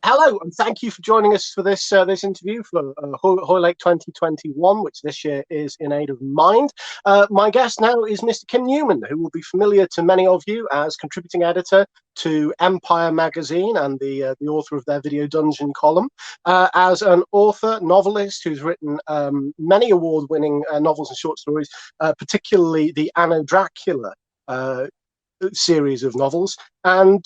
Hello, and thank you for joining us for this interview for Hoylake 2021, which this year is in aid of Mind. My guest now is Mr. Kim Newman, who will be familiar to many of you as contributing editor to Empire magazine and the author of their Video Dungeon column, as an author, novelist who's written many award-winning novels and short stories, particularly the Anno Dracula series of novels, and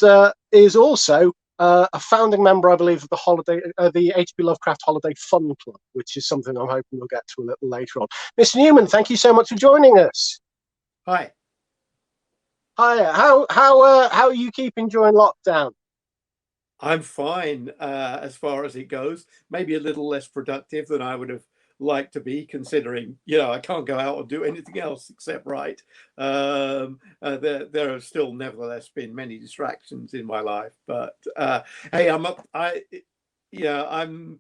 is also a founding member, I believe, of the H.P. Lovecraft Holiday Fun Club, which is something I'm hoping we'll get to a little later on. Mr. Newman, thank you so much for joining us. Hi. Hi. How are you keeping during lockdown? I'm fine as far as it goes. Maybe a little less productive than I would have liked to be, considering I can't go out or do anything else except write. There have still nevertheless been many distractions in my life, but hey, I'm not going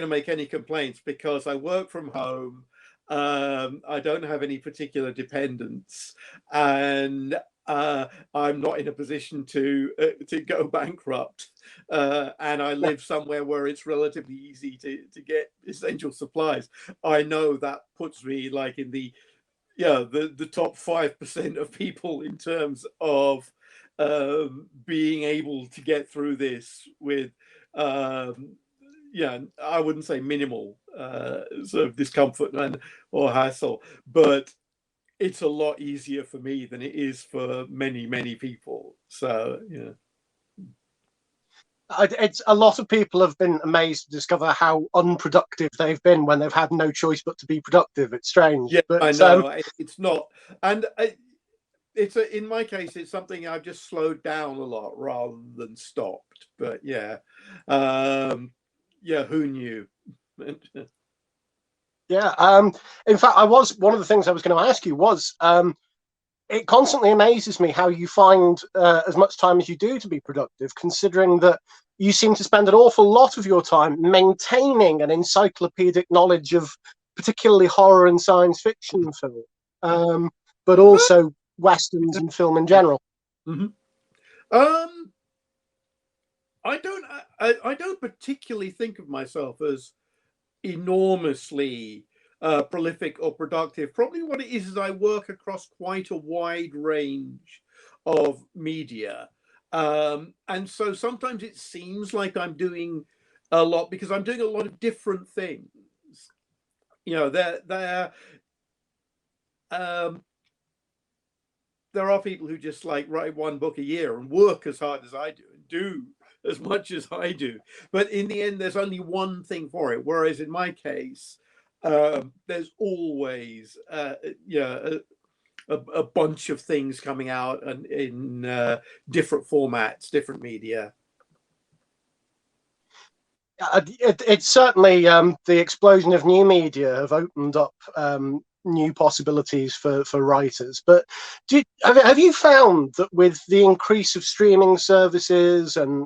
to make any complaints because I work from home. I don't have any particular dependents, and I'm not in a position to go bankrupt, and I live somewhere where it's relatively easy to get essential supplies. I know that puts me like in the top 5% of people in terms of being able to get through this with I wouldn't say minimal sort of discomfort or hassle, but it's a lot easier for me than it is for many people. So it's a lot of people have been amazed to discover how unproductive they've been when they've had no choice but to be productive. It's strange. Yeah, but, I know it's not, and in my case, it's something I've just slowed down a lot rather than stopped. But who knew? Yeah. In fact, one of the things I was going to ask you was, it constantly amazes me how you find as much time as you do to be productive, considering that you seem to spend an awful lot of your time maintaining an encyclopedic knowledge of particularly horror and science fiction film, but also Westerns and film in general. Mm-hmm. I don't particularly think of myself as enormously prolific or productive. Probably what it is I work across quite a wide range of media, and so sometimes it seems like I'm doing a lot because I'm doing a lot of different things. There are people who just like write one book a year and work as hard as I do and do as much as I do, but in the end there's only one thing for it, whereas in my case there's always a bunch of things coming out and in different formats, different media. It's certainly the explosion of new media have opened up new possibilities for writers. But have you found that with the increase of streaming services and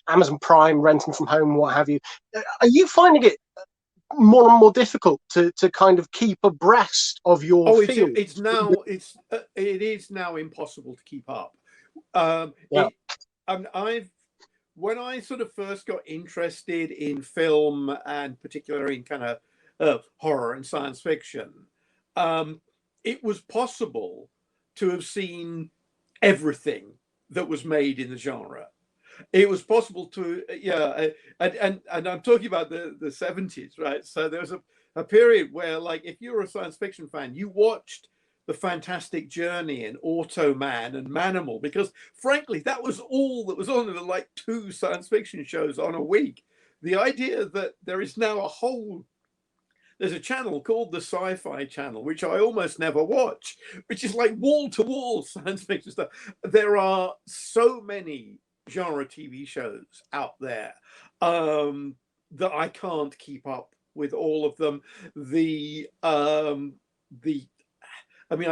Amazon Prime, renting from home, what have you, are you finding it more and more difficult to kind of keep abreast of your field? It is now impossible to keep up. When I sort of first got interested in film, and particularly in kind of horror and science fiction, it was possible to have seen everything that was made in the genre. It was possible to, and I'm talking about the 70s, right? So there was a period where, like, if you were a science fiction fan, you watched The Fantastic Journey and Automan and Manimal, because frankly, that was all that was on. There were like 2 science fiction shows on a week. The idea that there is now there's a channel called the Sci-Fi Channel, which I almost never watch, which is like wall-to-wall science fiction stuff. There are so many genre TV shows out there that I can't keep up with all of them. I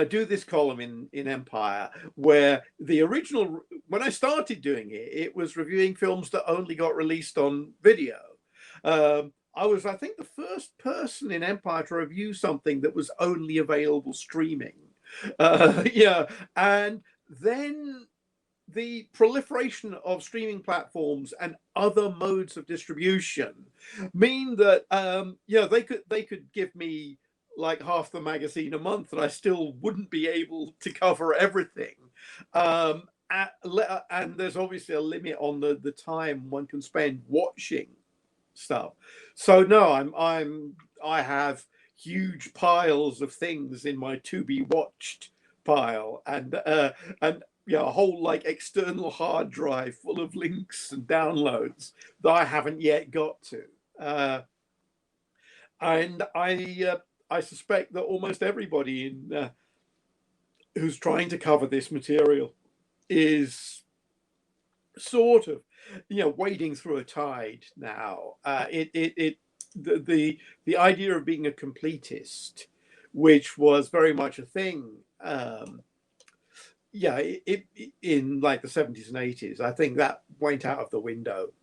do this column in Empire where the original, when I started doing it, it was reviewing films that only got released on video. I was, I think, the first person in Empire to review something that was only available streaming. And then the proliferation of streaming platforms and other modes of distribution mean that they could give me like half the magazine a month and I still wouldn't be able to cover everything. And there's obviously a limit on the time one can spend watching stuff. So no, I have huge piles of things in my to be watched pile, and yeah, a whole like external hard drive full of links and downloads that I haven't yet got to. And I suspect that almost everybody who's trying to cover this material is sort of, wading through a tide now. The idea of being a completist, which was very much a thing, in like the 70s and 80s, I think that went out of the window,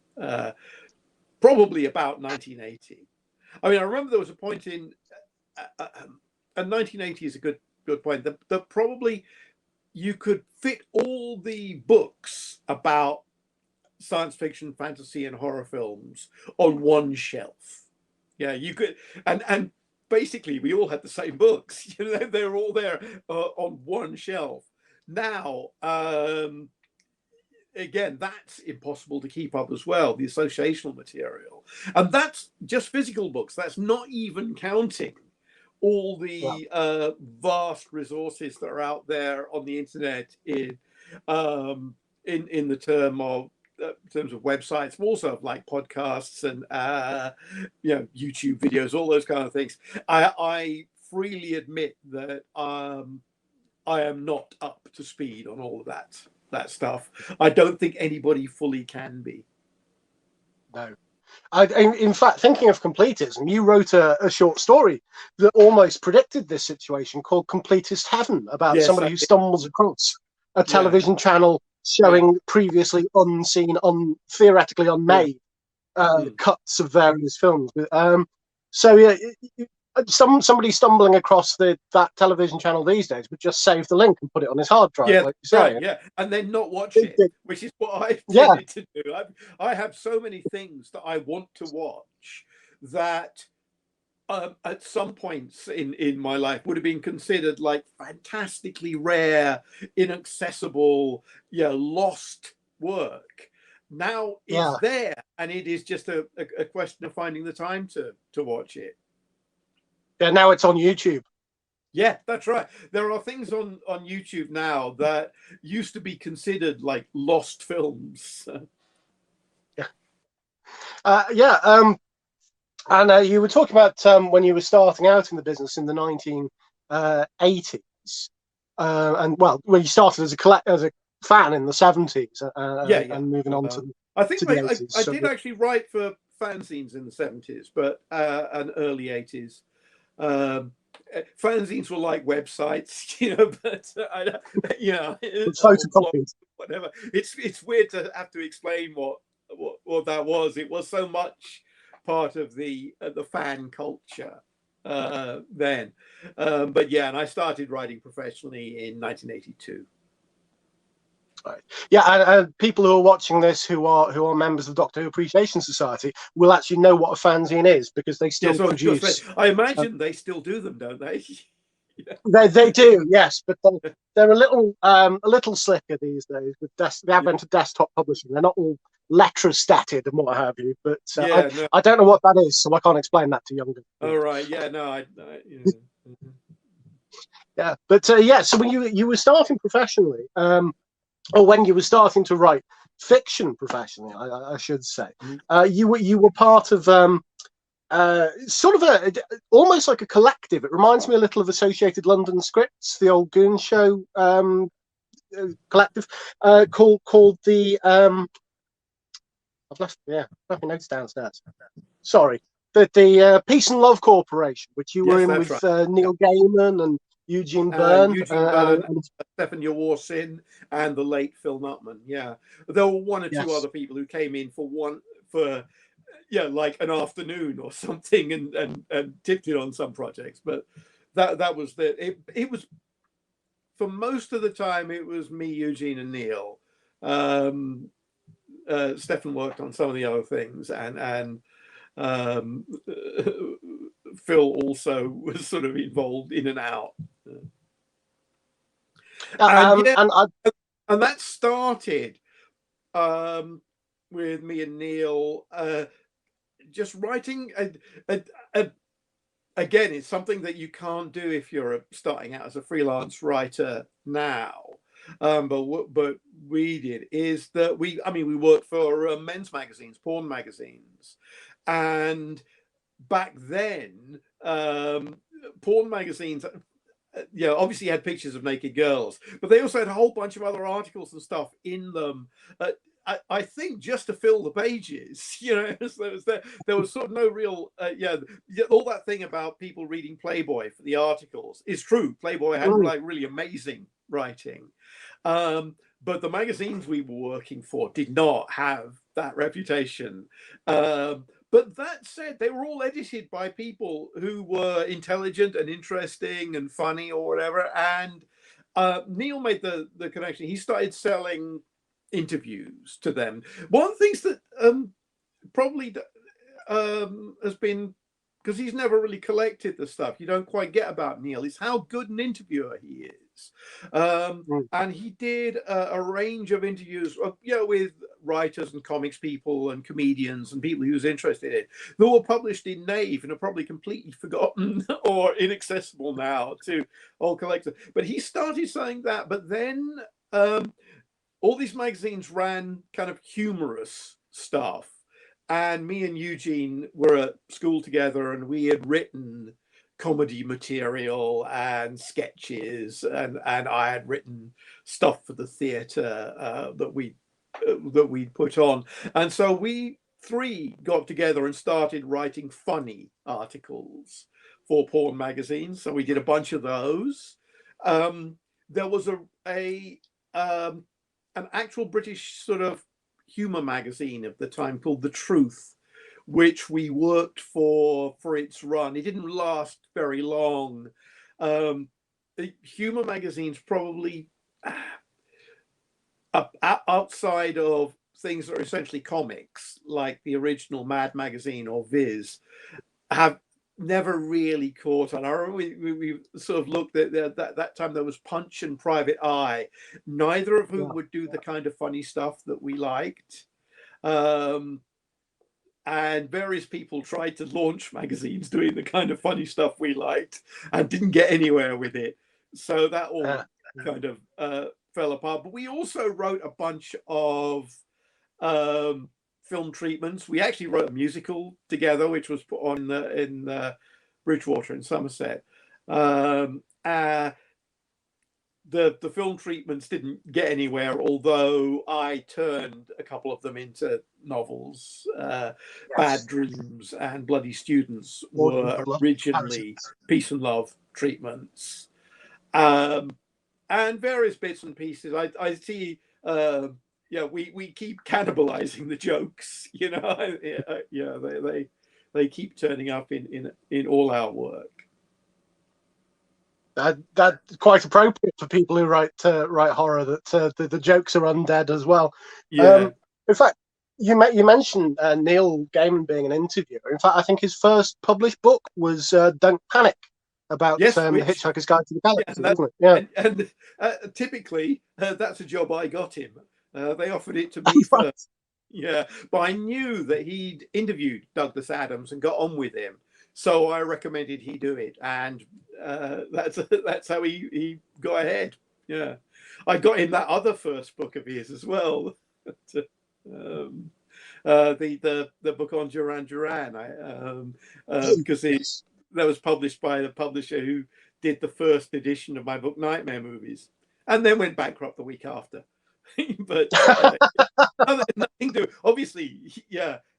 probably about 1980. I mean, I remember there was a point in, and 1980 is a good point, that probably you could fit all the books about science fiction, fantasy, and horror films on one shelf. Yeah, you could, and basically we all had the same books. They were all there on one shelf. Now, again, that's impossible to keep up as well, the associational material. And that's just physical books. That's not even counting all the vast resources that are out there on the internet in the terms of websites, but also of like podcasts and YouTube videos, all those kind of things. I freely admit that I am not up to speed on all of that stuff. I don't think anybody fully can be. No. In fact, thinking of completism, you wrote a short story that almost predicted this situation called Completist Heaven, about somebody who stumbles across a television channel showing previously unseen, theoretically unmade cuts of various films. Somebody stumbling across that television channel these days would just save the link and put it on his hard drive, like you say. And then not watch it, which is what I've tended to do. I have so many things that I want to watch that at some points in my life would have been considered like fantastically rare, inaccessible, lost work. Now it's there, and it is just a question of finding the time to watch it. Yeah, now it's on YouTube. Yeah, that's right. There are things on YouTube now that used to be considered like lost films. And you were talking about when you were starting out in the business in the 1980s, and well, when you started as a fan in the 70s, and moving on to I think to the 80s. I did actually write for fanzines in the 70s, but and early 80s. Fanzines were like websites, but it's photocopied. Whatever. It's weird to have to explain what that was. It was so much part of the fan culture then. But yeah, and I started writing professionally in 1982. Right. Yeah, and people who are watching this who are members of Doctor Who Appreciation Society will actually know what a fanzine is, because they still produce. I imagine they still do them, don't they? They do, yes, but they're a little slicker these days with the advent of desktop publishing. They're not all letter-statted and what have you. But I don't know what that is, so I can't explain that to younger. Oh right, yeah, no, yeah, but so when you were starting professionally, or when you were starting to write fiction professionally, I should say, you were part of sort of almost like a collective. It reminds me a little of Associated London Scripts, the old Goon Show collective, called the I've left my notes downstairs. Sorry, the Peace and Love Corporation, which you were in with Neil Gaiman and Eugene Byrne, and Stephen Yaworsin, and the late Phil Nutman. Yeah, there were one or two other people who came in for like an afternoon or something, and tipped it on some projects. But that was it was for most of the time it was me, Eugene, and Neil. Stefan worked on some of the other things, and um, Phil also was sort of involved in and out. And yeah, and that started with me and Neil just writing. Again, it's something that you can't do if you're starting out as a freelance writer now. But what we did is that we worked for men's magazines, porn magazines, and back then, porn magazines, obviously had pictures of naked girls, but they also had a whole bunch of other articles and stuff in them. I think just to fill the pages, so there was sort of no real, all that thing about people reading Playboy for the articles is true. Playboy had like really amazing writing. But the magazines we were working for did not have that reputation. But that said, they were all edited by people who were intelligent and interesting and funny or whatever. And Neil made the connection. He started selling interviews to them. One of the things that probably has been, because he's never really collected the stuff you don't quite get about Neil, is how good an interviewer he is. And he did a range of interviews, with writers and comics people and comedians and people he was interested in, that were published in Nave and are probably completely forgotten or inaccessible now to all collectors. But he started saying that, but then all these magazines ran kind of humorous stuff. And me and Eugene were at school together, and we had written comedy material and sketches, and I had written stuff for the theatre that we'd put on. And so we three got together and started writing funny articles for porn magazines. So we did a bunch of those. There was an actual British sort of humor magazine of the time called The Truth, which we worked for its run. It didn't last very long. The humor magazines probably outside of things that are essentially comics, like the original Mad magazine or Viz, have never really caught on. I remember we sort of looked at that time. There was Punch and Private Eye, neither of whom would do the kind of funny stuff that we liked. And various people tried to launch magazines doing the kind of funny stuff we liked and didn't get anywhere with it. So that all kind of fell apart. But we also wrote a bunch of film treatments. We actually wrote a musical together, which was put on in Bridgewater in Somerset. The film treatments didn't get anywhere, although I turned a couple of them into novels. Bad Dreams and Bloody Students were originally peace and love treatments. And various bits and pieces. I see, we keep cannibalizing the jokes, they keep turning up in all our work. That's quite appropriate for people who write horror. That the jokes are undead as well. Yeah. In fact, you mentioned Neil Gaiman being an interviewer. In fact, I think his first published book was Don't Panic, about the Hitchhiker's Guide to the Galaxy, wasn't it? Yeah. And typically, that's a job I got him. They offered it to me first. Yeah, but I knew that he'd interviewed Douglas Adams and got on with him. So I recommended he do it, and that's how he got ahead. Yeah, I got him that other first book of his as well, the book on Duran Duran. Because that was published by the publisher who did the first edition of my book Nightmare Movies, and then went bankrupt the week after. But nothing to obviously,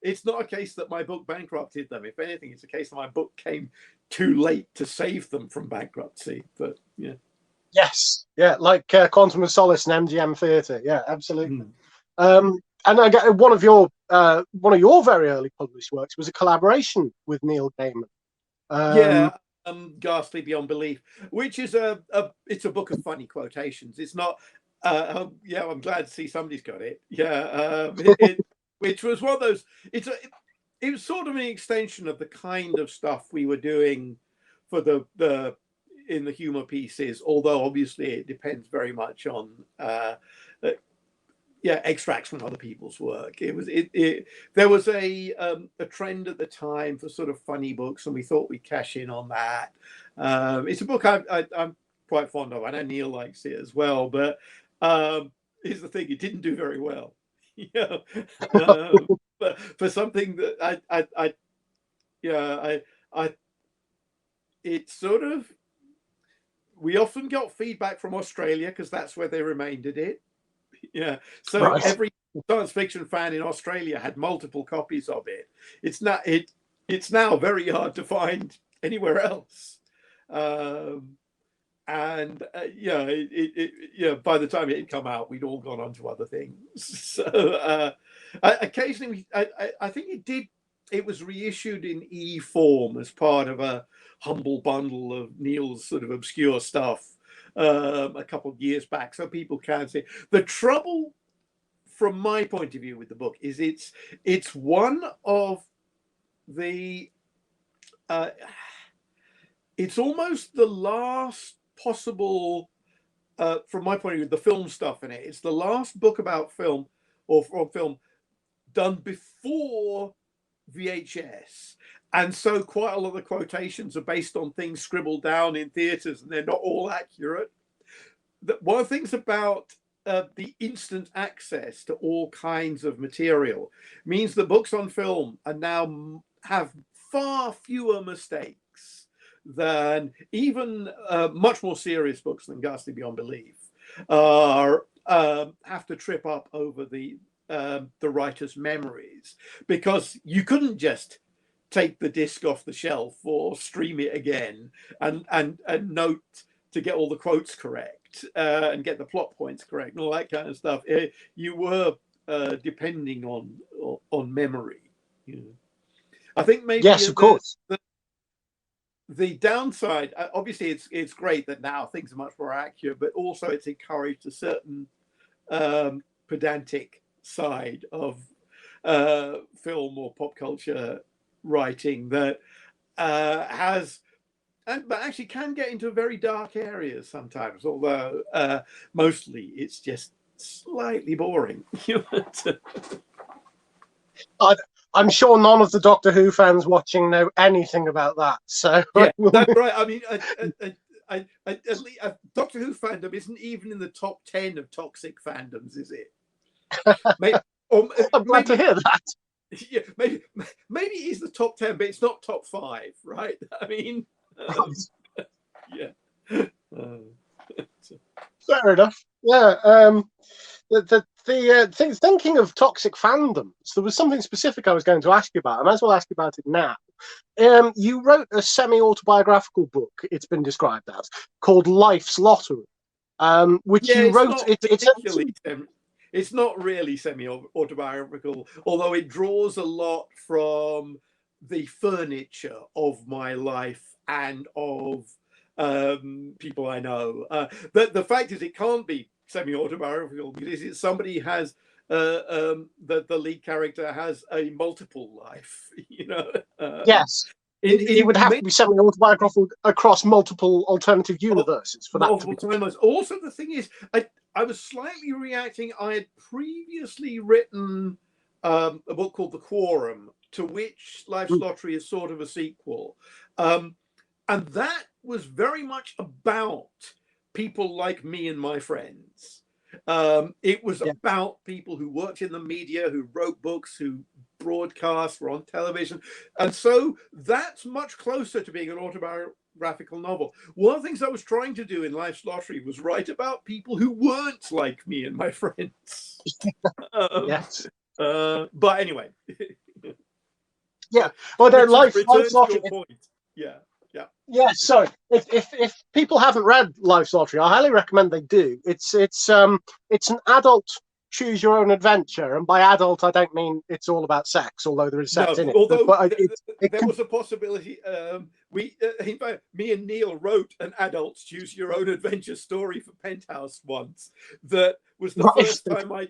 it's not a case that my book bankrupted them. If anything, it's a case that my book came too late to save them from bankruptcy. But like Quantum of Solace and MGM Theatre. Yeah, absolutely. And I get one of your very early published works was a collaboration with Neil Gaiman. Ghastly Beyond Belief, which is it's a book of funny quotations. It's not Yeah, I'm glad to see somebody's got it. Yeah, which was one of those. It was sort of an extension of the kind of stuff we were doing for the in the humor pieces. Although obviously it depends very much on yeah, extracts from other people's work. There was a trend at the time for sort of funny books, and we thought we'd cash in on that. It's a book I'm quite fond of. I know Neil likes it as well, but here's the thing: it didn't do very well. You know, but for something that yeah, I, it's sort of, we often got feedback from Australia because that's where they remaindered it. Yeah, so Right. every science fiction fan in Australia had multiple copies of it. It's now very hard to find anywhere else. And yeah, yeah, by the time it had come out, we'd all gone on to other things. So occasionally, I think it was reissued in e-form as part of a humble bundle of Neil's sort of obscure stuff a couple of years back, so people can see. The trouble, from my point of view, with the book is it's one of the it's almost the last possible, from my point of view, the film stuff in it. It's the last book about film or film done before VHS. And so quite a lot of the quotations are based on things scribbled down in theaters, and they're not all accurate. One of the things about the instant access to all kinds of material means that books on film are now have far fewer mistakes than even much more serious books than Ghastly Beyond Belief have to trip up over the writer's memories, because you couldn't just take the disc off the shelf or stream it again and note to get all the quotes correct and get the plot points correct and all that kind of stuff. You were depending on memory. You know. I think maybe Yes, of course. The downside, obviously, it's great that now things are much more accurate, but also it's encouraged a certain pedantic side of film or pop culture writing that has, but actually can get into very dark areas sometimes, although mostly it's just slightly boring. I'm sure none of the Doctor Who fans watching know anything about that. So yeah, that's right. I mean, Doctor Who fandom isn't even in the top 10 of toxic fandoms, is it? I'm glad to hear that. Yeah, maybe he's the top 10, but it's not top 5, right? I mean, yeah. Fair enough. Yeah. Thinking of toxic fandoms, there was something specific I was going to ask you about. I might as well ask you about it now. You wrote a semi-autobiographical book, it's been described as, called Life's Lottery, which you wrote. It's not really semi-autobiographical, although it draws a lot from the furniture of my life and of people I know. The fact is, it can't be semi-autobiographical because somebody has the lead character has a multiple life. You know. Yes. It would have to be semi-autobiographical across multiple alternative universes for that to be timelines. Also, the thing is, I was slightly reacting. I had previously written a book called The Quorum, to which Life's Lottery is sort of a sequel. And that was very much about people like me and my friends. It was about people who worked in the media, who wrote books, who broadcast, were on television. And so that's much closer to being an autobiographical novel. One of the things I was trying to do in Life's Lottery was write about people who weren't like me and my friends. Yes. But anyway. Yeah. Well, Life's Lottery. Yeah. Yeah. Yeah. So if people haven't read Life's Lottery, I highly recommend they do. It's an adult choose your own adventure, and by adult I don't mean it's all about sex, although there is sex No, in it. although It there can, was a possibility. In fact, me and Neil wrote an adults choose your own adventure story for Penthouse once. That was the first time I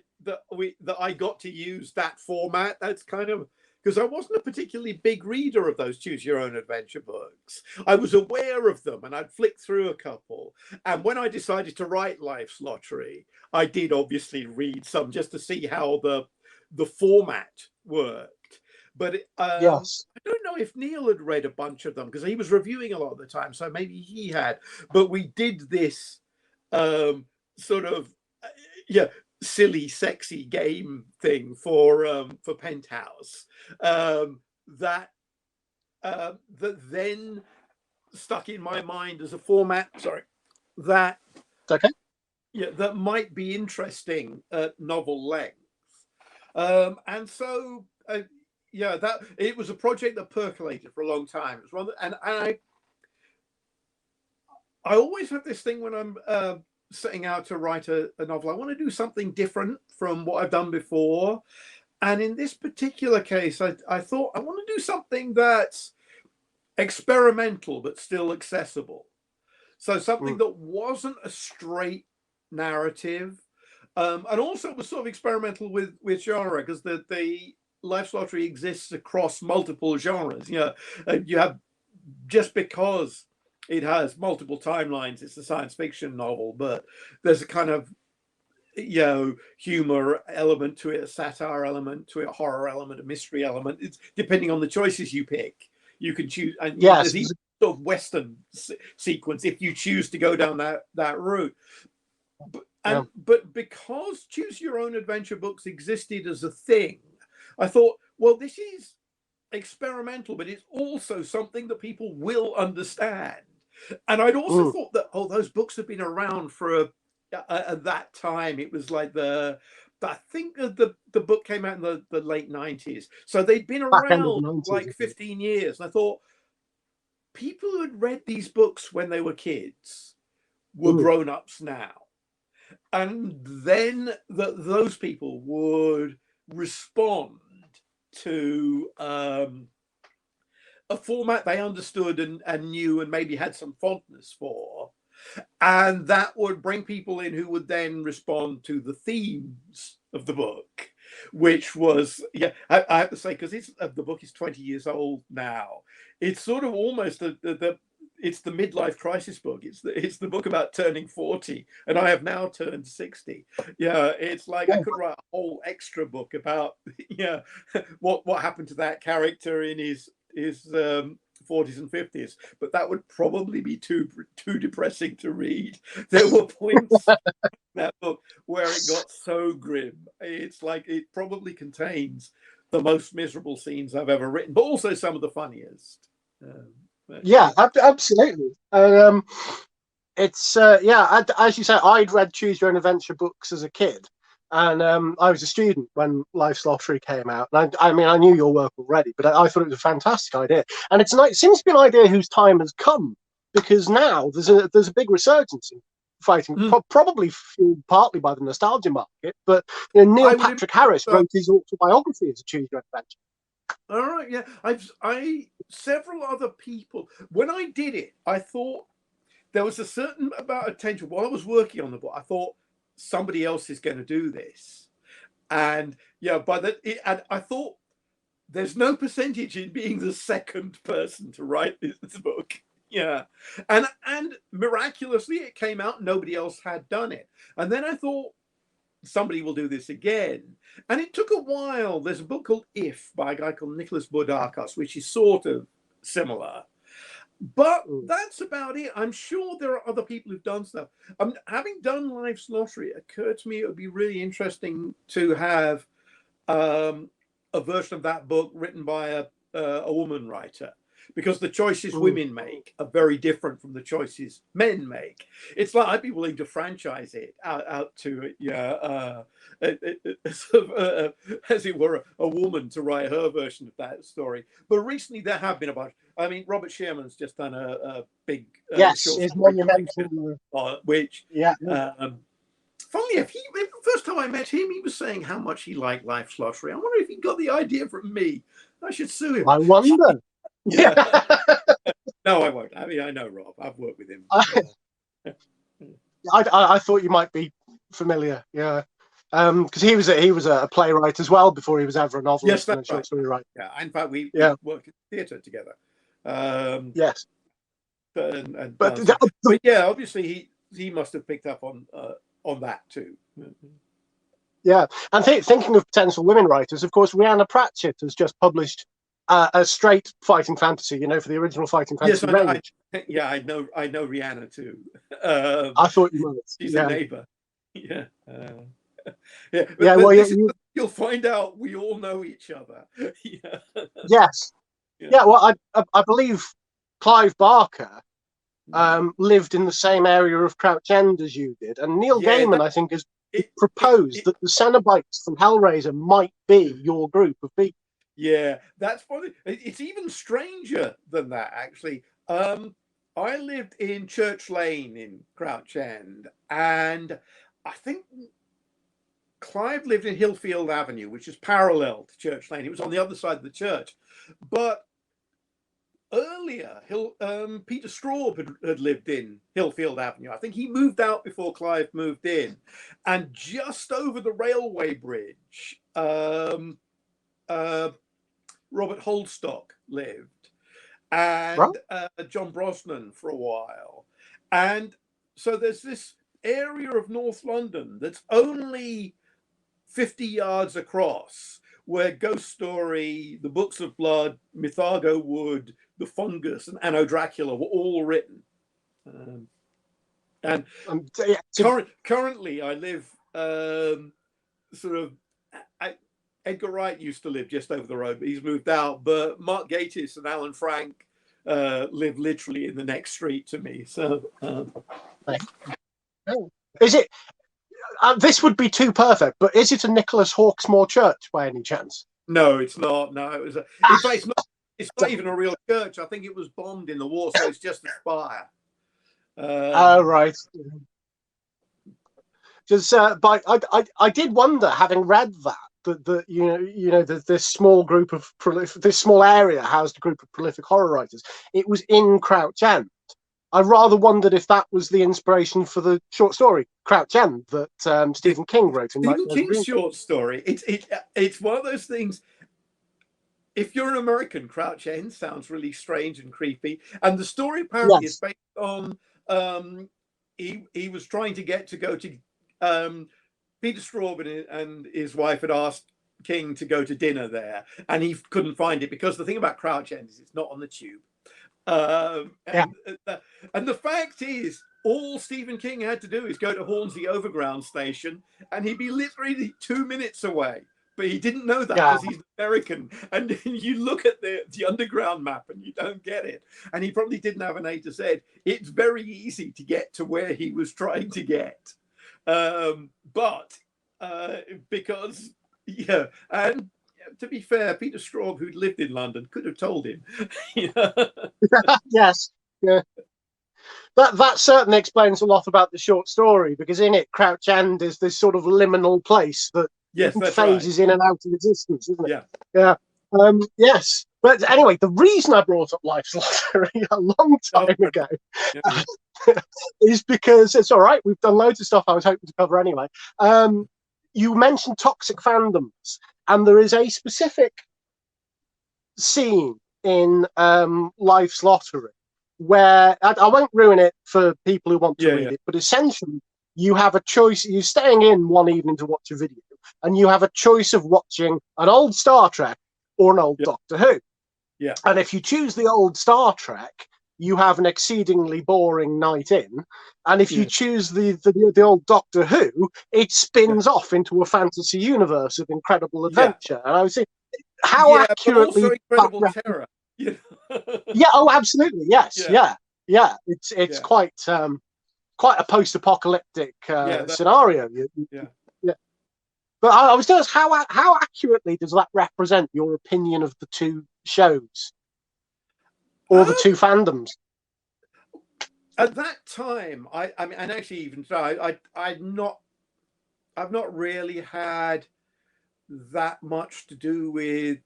got to use that format. That's kind of because I wasn't a particularly big reader of those choose your own adventure books. I was aware of them and I'd flicked through a couple. And when I decided to write Life's Lottery, I did obviously read some just to see how the format worked. But yes. I don't know if Neil had read a bunch of them because he was reviewing a lot of the time, so maybe he had. But we did this sort of silly, sexy game thing for Penthouse that then stuck in my mind as a format. Sorry, that It's okay. that might be interesting at novel length. And so that it was a project that percolated for a long time. It was one that, and I always have this thing when I'm setting out to write a novel. I want to do something different from what I've done before. And in this particular case, I thought I want to do something that's experimental but still accessible. So something that wasn't a straight narrative, and also was sort of experimental with genre, because the Life's Lottery exists across multiple genres. You have, just because it has multiple timelines, it's a science fiction novel, but there's a kind of humor element to it, a satire element to it, a horror element, a mystery element. It's depending on the choices you pick. You can choose, and there's even sort of Western sequence if you choose to go down that route. But because choose your own adventure books existed as a thing, I thought, well, this is experimental, but it's also something that people will understand. And I'd also thought that, those books have been around for at that time. It was like I think the book came out in the late 90s. So they'd been around 90s, like 15 years. And I thought people who had read these books when they were kids were grown-ups now. And then those people would respond to a format they understood and knew and maybe had some fondness for. And that would bring people in who would then respond to the themes of the book, which was, I have to say, because the book is 20 years old now, it's sort of almost it's the midlife crisis book. It's the book about turning 40, and I have now turned 60. It's like I could write a whole extra book about what happened to that character in his 40s and 50s, but that would probably be too depressing to read. There were points in that book where it got so grim. It's like it probably contains the most miserable scenes I've ever written, but also some of the funniest. Absolutely. It's as you say, I'd read Choose Your Own Adventure books as a kid, and I was a student when Life's Lottery came out. And I mean, I knew your work already, but I thought it was a fantastic idea, and it seems to be an idea whose time has come, because now there's a big resurgence in fighting, probably fueled partly by the nostalgia market. But Neil Patrick Harris wrote his autobiography as a Choose Your Own Adventure. All right, yeah. I several other people, when I did it, I thought there was a certain amount of tension. While I was working on the book, I thought somebody else is going to do this. And and I thought there's no percentage in being the second person to write this book. Yeah. And miraculously it came out, nobody else had done it. And then I thought, somebody will do this again. And it took a while. There's a book called If by a guy called Nicholas Boudakos, which is sort of similar. But that's about it. I'm sure there are other people who've done stuff. Having done Life's Lottery, it occurred to me it would be really interesting to have a version of that book written by a woman writer, because the choices women make are very different from the choices men make. It's like I'd be willing to franchise it out to as it were, a woman to write her version of that story. But recently there have been a bunch. I mean, Robert Shearman's just done a big short his story monumental, which funnily enough, the first time I met him, he was saying how much he liked Life's Lottery. I wonder if he got the idea from me. I should sue him. I wonder. Yeah. No, I won't. I mean, I know Rob. I've worked with him. I thought you might be familiar. Yeah. Because he was a playwright as well before he was ever a novelist and a short story writer. Yeah, in fact, we worked in theatre together. Yes, but yeah, obviously he must have picked up on that too. Yeah, and thinking of potential women writers, of course, Rhianna Pratchett has just published a straight fighting fantasy. For the original fighting fantasy range. I know Rhianna too. I thought you might. She's a neighbour. Yeah. Yeah. Well, you'll find out we all know each other. Yeah. Yes. Yeah. Well, I believe Clive Barker lived in the same area of Crouch End as you did, and Neil Gaiman, I think, has proposed that the Cenobites from Hellraiser might be your group of people. Yeah, that's funny. It's even stranger than that, actually. I lived in Church Lane in Crouch End, and I think Clive lived in Hillfield Avenue, which is parallel to Church Lane. It was on the other side of the church. But earlier, Peter Straub had lived in Hillfield Avenue. I think he moved out before Clive moved in. And just over the railway bridge, Robert Holdstock lived, and John Brosnan for a while. And so there's this area of North London that's only 50 yards across, where Ghost Story, The Books of Blood, Mythago Wood, The Fungus, and Anno Dracula were all written. Currently, I live Edgar Wright used to live just over the road, but he's moved out. But Mark Gatiss and Alan Frank live literally in the next street to me. So, is it? This would be too perfect, but is it a Nicholas Hawksmoor church by any chance? No, it's not. No, it was. In fact, it's not even a real church. I think it was bombed in the war, so it's just a spire. Right. Just, but I did wonder, having read that this small group of this small area housed a group of prolific horror writers. It was in Crouch End. I rather wondered if that was the inspiration for the short story Crouch End that Stephen King wrote. Stephen King's short story. It's one of those things. If you're an American, Crouch End sounds really strange and creepy. And the story apparently is based on he was trying to go to Peter Straub and his wife had asked King to go to dinner there, and he couldn't find it because the thing about Crouch End is it's not on the tube. And the fact is, all Stephen King had to do is go to Hornsey Overground Station, and he'd be literally 2 minutes away. But he didn't know that because he's American. And you look at the underground map and you don't get it. And he probably didn't have an A to Z. It's very easy to get to where he was trying to get. But because, and to be fair, Peter Straub, who'd lived in London, could have told him. Yes. Yeah. That certainly explains a lot about the short story, because in it, Crouch End is this sort of liminal place that phases in and out of existence, isn't it? Yeah. Yes. But anyway, the reason I brought up Life's Lottery a long time ago is because it's all right. We've done loads of stuff I was hoping to cover anyway. You mentioned toxic fandoms, and there is a specific scene in Life's Lottery where I won't ruin it for people who want to read it, but essentially you have a choice. You're staying in one evening to watch a video, and you have a choice of watching an old Star Trek or an old Doctor Who. Yeah. And if you choose the old Star Trek, you have an exceedingly boring night in. And if you choose the old Doctor Who, it spins off into a fantasy universe of incredible adventure. And I was thinking, how accurately also incredible terror. Oh, absolutely. Yes. Yeah. It's quite a post-apocalyptic scenario. But I was going to ask, how accurately does that represent your opinion of the two shows or the two fandoms? At that time, I mean, and actually even so, I I've not really had that much to do with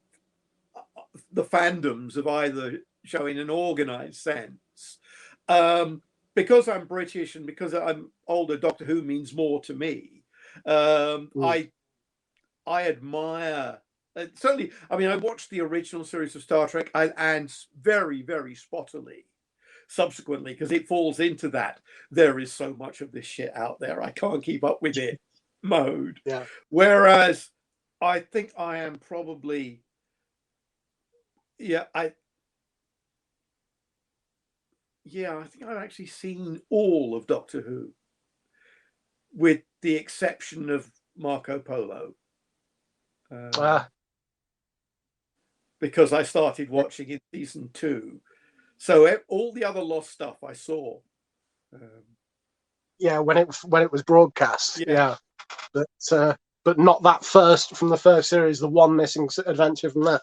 the fandoms of either show in an organized sense. Because I'm British and because I'm older, Doctor Who means more to me. I admire, certainly, I mean, I watched the original series of Star Trek and very, very spottily subsequently, because it falls into that there is so much of this shit out there, I can't keep up with it mode. Yeah. Whereas I think I am probably, I think I've actually seen all of Doctor Who, with the exception of Marco Polo. Because I started watching in season 2. So all the other lost stuff I saw. When it was broadcast. Yeah. But not that first, from the first series, the one missing adventure from that.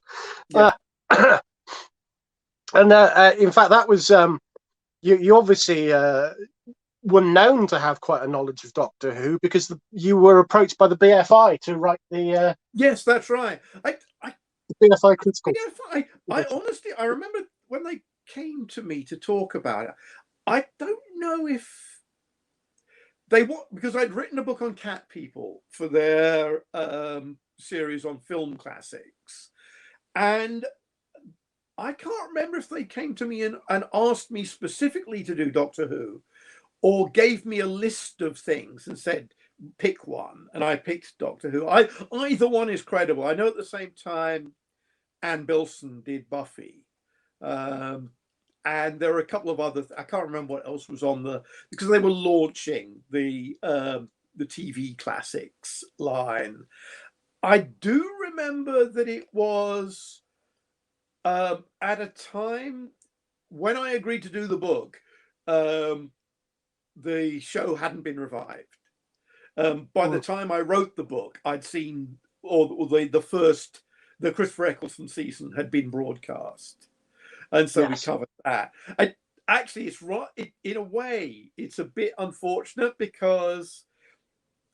In fact, that was you obviously were known to have quite a knowledge of Doctor Who, because you were approached by the BFI to write the yes, that's right. The BFI critical. BFI, I honestly, I remember when they came to me to talk about it. I don't know if they because I'd written a book on cat people for their series on film classics, and I can't remember if they came to me and asked me specifically to do Doctor Who, or gave me a list of things and said, pick one, and I picked Doctor Who. Either one is credible. I know at the same time Ann Bilson did Buffy. And there were a couple of other, I can't remember what else was on because they were launching the TV classics line. I do remember that it was at a time when I agreed to do the book, the show hadn't been revived. By the time I wrote the book, I'd seen, or the Christopher Eccleston season had been broadcast. And so we covered that. Actually, it's right. In a way, it's a bit unfortunate, because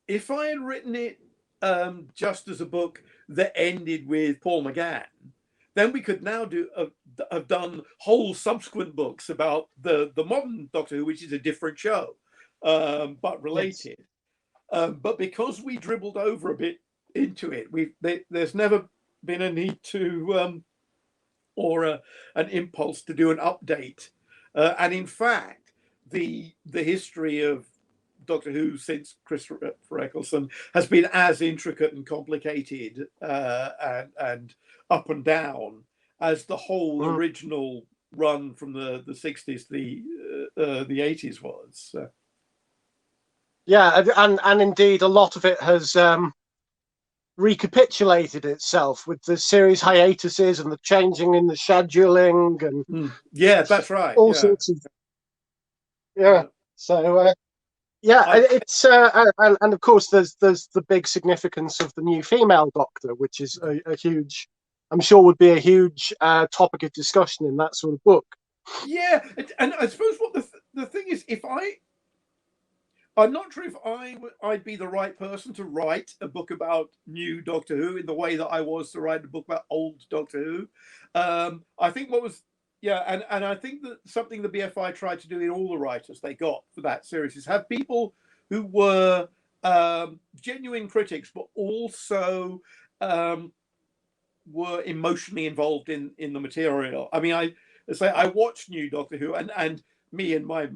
if I had written it just as a book that ended with Paul McGann, then we could now have done whole subsequent books about the modern Doctor Who, which is a different show, but related. But because we dribbled over a bit into it, there's never been a need to or an impulse to do an update. And in fact, the history of Doctor Who since Christopher Eccleston has been as intricate and complicated and up and down as the whole original run from the 60s, the 80s was. Yeah, and indeed, a lot of it has recapitulated itself with the series hiatuses and the changing in the scheduling and that's right. All sorts of So it's and of course there's the big significance of the new female Doctor, which is a huge, I'm sure would be a huge topic of discussion in that sort of book. Yeah, and I suppose what the thing is, I'm not sure if I'd be the right person to write a book about new Doctor Who in the way that I was to write a book about old Doctor Who. I think and I think that something the BFI tried to do in all the writers they got for that series is have people who were genuine critics, but also were emotionally involved in the material. I mean, I watched new Doctor Who, and me and my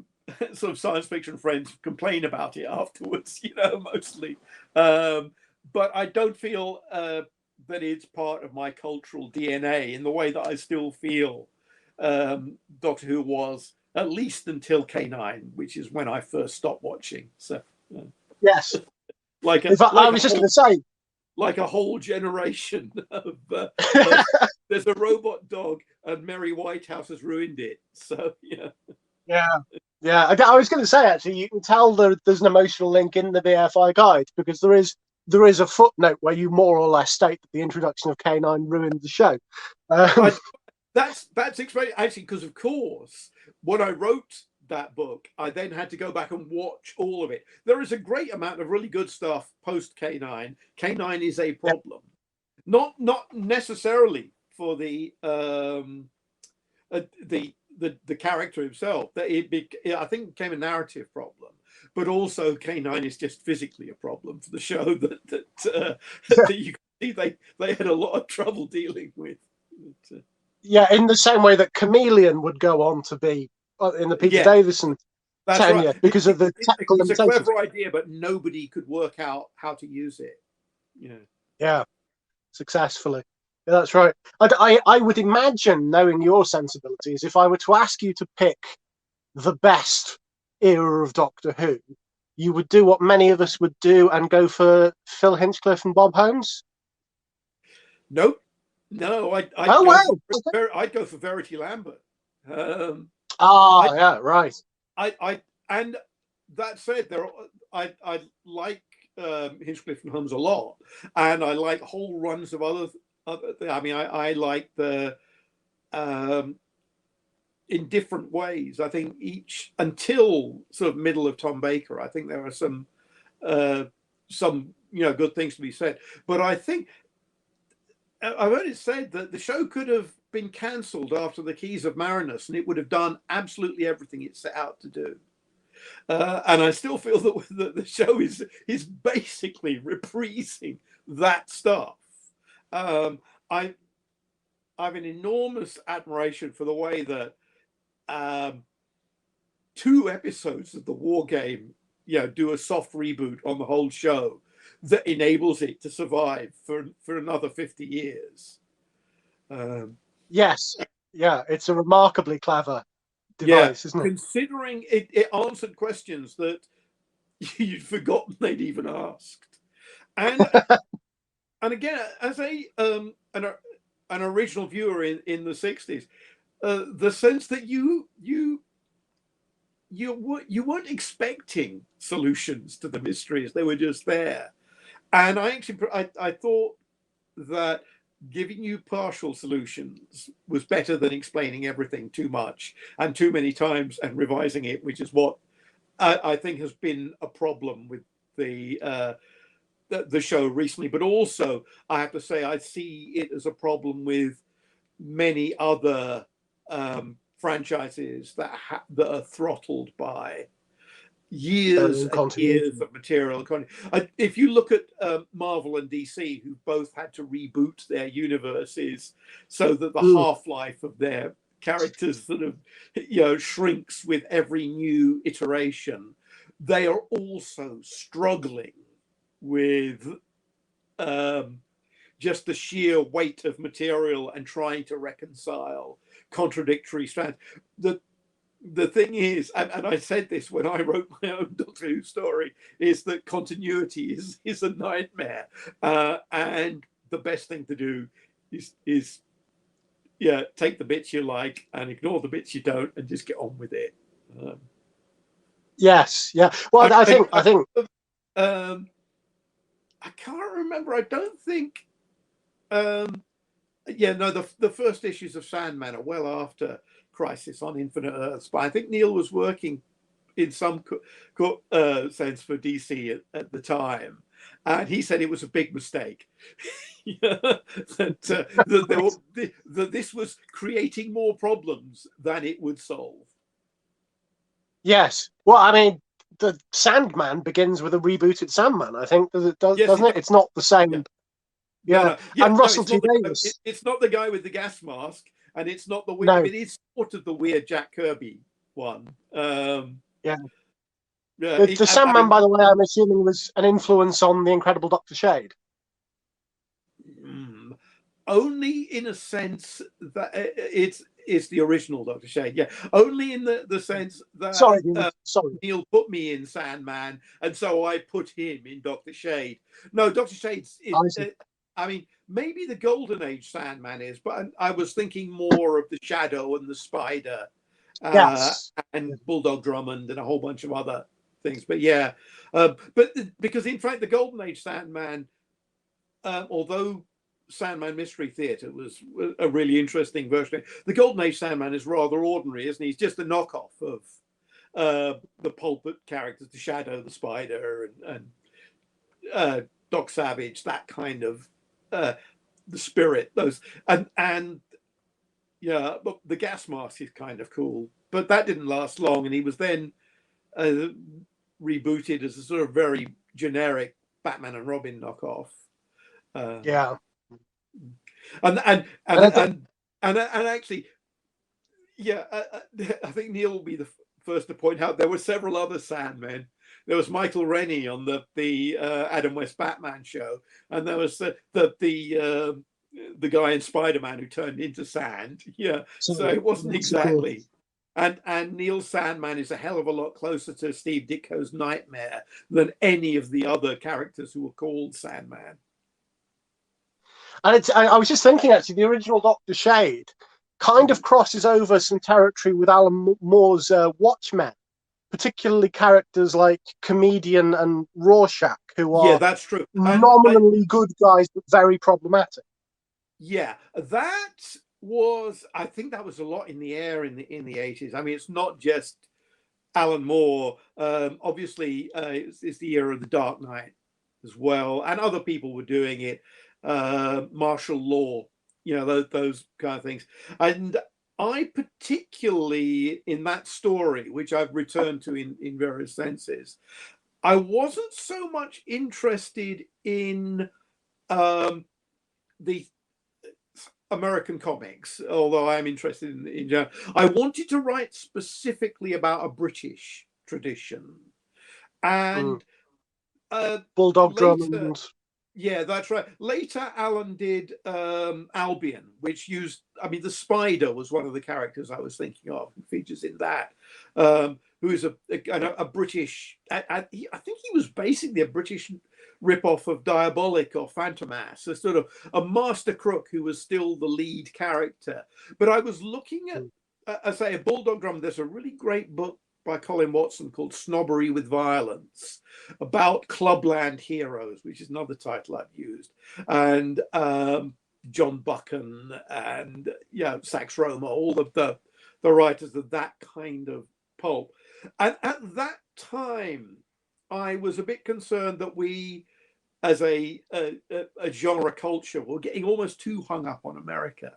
sort of science fiction friends complain about it afterwards, mostly. But I don't feel that it's part of my cultural DNA in the way that I still feel Doctor Who was, at least until K9, which is when I first stopped watching. So yes, I was just going to say, like a whole generation of there's a robot dog and Mary Whitehouse has ruined it. So yeah. I was going to say, actually, you can tell there's an emotional link in the BFI guide, because there is a footnote where you more or less state that the introduction of K9 ruined the show. That's explained, actually, because of course when I wrote that book, I then had to go back and watch all of it. There is a great amount of really good stuff post K9. K9 is a problem, not necessarily for the character himself. That I think it became a narrative problem, but also K9 is just physically a problem for the show that you can see they had a lot of trouble dealing with. Yeah, in the same way that Chameleon would go on to be in the Peter Davison tenure, right, because of the technical it's a limitations. clever idea, but nobody could work out how to use it. Yeah, successfully. Yeah, that's right. I would imagine, knowing your sensibilities, if I were to ask you to pick the best era of Doctor Who, you would do what many of us would do and go for Phil Hinchcliffe and Bob Holmes. Nope. No, I'd go for Verity Lambert. Yeah, right. And that said, I like Hinchcliffe and Holmes a lot, and I like whole runs of other. I mean, I like the in different ways. I think each until sort of middle of Tom Baker, I think there are some good things to be said. But I think I've heard it said that the show could have been cancelled after the Keys of Marinus, and it would have done absolutely everything it set out to do. And I still feel that the show is basically reprising that stuff. I have an enormous admiration for the way that 2 episodes of the War Game, do a soft reboot on the whole show that enables it to survive for another 50 years. Yes, yeah, it's a remarkably clever device, isn't it? Considering it answered questions that you'd forgotten they'd even asked, and again, as an original viewer in the 60s, the sense that you weren't expecting solutions to the mysteries; they were just there. And I thought that giving you partial solutions was better than explaining everything too much and too many times and revising it, which is what I think has been a problem with the show recently. But also, I have to say, I see it as a problem with many other franchises that are throttled by years and years of material. If you look at Marvel and DC, who both had to reboot their universes so that the half-life of their characters sort of shrinks with every new iteration, they are also struggling with just the sheer weight of material and trying to reconcile contradictory strands. The thing is, and I said this when I wrote my own Doctor Who story, is that continuity is a nightmare, and the best thing to do is take the bits you like and ignore the bits you don't, and just get on with it. Yes, yeah. Well, I think I can't remember. I don't think. The first issues of Sandman are well after Crisis on Infinite Earths, but I think Neil was working in some sense for DC at the time, and he said it was a big mistake. that this was creating more problems than it would solve. Yes. Well, I mean, the Sandman begins with a rebooted Sandman, I think, doesn't it? It's not the same. Yeah. And Russell T Davies. It's not the guy with the gas mask, and it's not the weird. No. It is sort of the weird Jack Kirby one. The Sandman, by the way, I'm assuming was an influence on the Incredible Dr. Shade. Only in a sense that it's the original Dr. Shade. Yeah, only in the sense that sorry. Neil put me in Sandman, and so I put him in Dr. Shade. No, Dr. Shade's. I mean, maybe the Golden Age Sandman is, but I was thinking more of the Shadow and the Spider, and Bulldog Drummond and a whole bunch of other things. But but because in fact the Golden Age Sandman, although Sandman Mystery Theatre was a really interesting version, the Golden Age Sandman is rather ordinary, isn't he? He's just a knockoff the pulp characters, the Shadow, the Spider, and Doc Savage, that kind of the Spirit, those and yeah, but the gas mask is kind of cool, but that didn't last long, and he was then rebooted as a sort of very generic Batman and Robin knockoff. Yeah, And actually, yeah, I think Neil will be the first to point out there were several other Sandmen. There was Michael Rennie on the Adam West Batman show, and there was the guy in Spider-Man who turned into sand. Yeah, so it wasn't exactly. And Neil Sandman is a hell of a lot closer to Steve Ditko's Nightmare than any of the other characters who were called Sandman. And I was just thinking, actually, the original Dr. Shade kind of crosses over some territory with Alan Moore's Watchmen, particularly characters like Comedian and Rorschach, who are that's true. Nominally good guys, but very problematic. Yeah, that was, I think that was a lot in the air in the 80s. I mean, it's not just Alan Moore. Obviously, it's the era of the Dark Knight as well, and other people were doing it. Martial law, those kind of things. And I particularly, in that story, which I've returned to in various senses, I wasn't so much interested in the American comics, although I'm interested in I wanted to write specifically about a British tradition. And Bulldog Drummond. Yeah, that's right. Later, Alan did Albion, which used, the Spider was one of the characters I was thinking of, who features in that, who is a British, I think he was basically a British rip-off of Diabolic or Fantomas, a sort of a master crook who was still the lead character. But I was looking at, I say, a Bulldog Drum. There's a really great book by Colin Watson called Snobbery with Violence, about Clubland heroes, which is another title I've used, and John Buchan and Sax Roma, all of the writers of that kind of pulp. And at that time, I was a bit concerned that we, as a genre culture, were getting almost too hung up on America.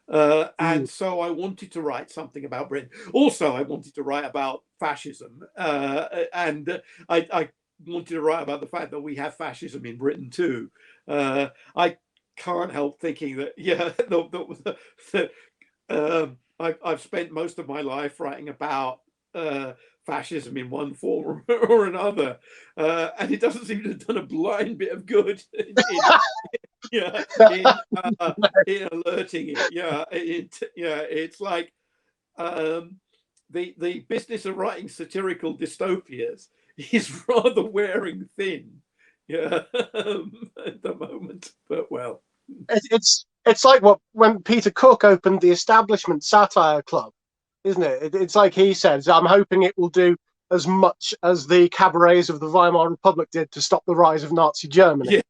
And so I wanted to write something about Britain. Also, I wanted to write about fascism. And I wanted to write about the fact that we have fascism in Britain too. I can't help thinking that, I've spent most of my life writing about fascism in one form or another. And it doesn't seem to have done a blind bit of good in alerting it. It's like the business of writing satirical dystopias is rather wearing thin at the moment, but well, it's like when Peter Cook opened the Establishment Satire Club, isn't it? It's like he says, I'm hoping it will do as much as the cabarets of the Weimar Republic did to stop the rise of Nazi Germany.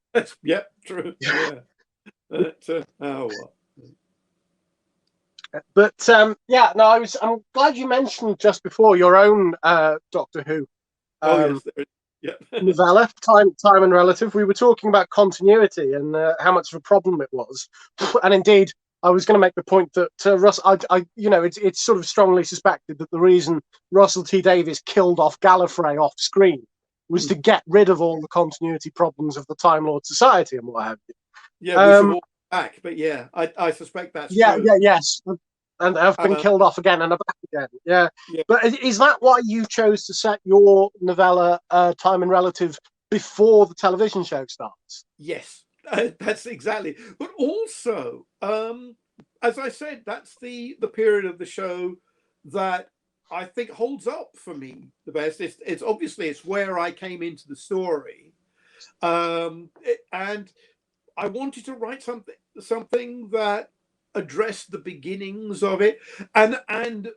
Yeah, true. Yeah. But I'm glad you mentioned just before your own Doctor Who novella, Time and Relative. We were talking about continuity and how much of a problem it was, and indeed, I was going to make the point that Russell, it's sort of strongly suspected that the reason Russell T Davies killed off Gallifrey off screen was to get rid of all the continuity problems of the Time Lord Society and what have you. Yeah, we should all back, but I suspect that's true. Yes, and have been killed off again and are back again. Yeah. But is that why you chose to set your novella Time and Relative before the television show starts? Yes, that's exactly. But also, as I said, that's the period of the show that I think holds up for me the best. It's obviously it's where I came into the story, and I wanted to write something that addressed the beginnings of it, and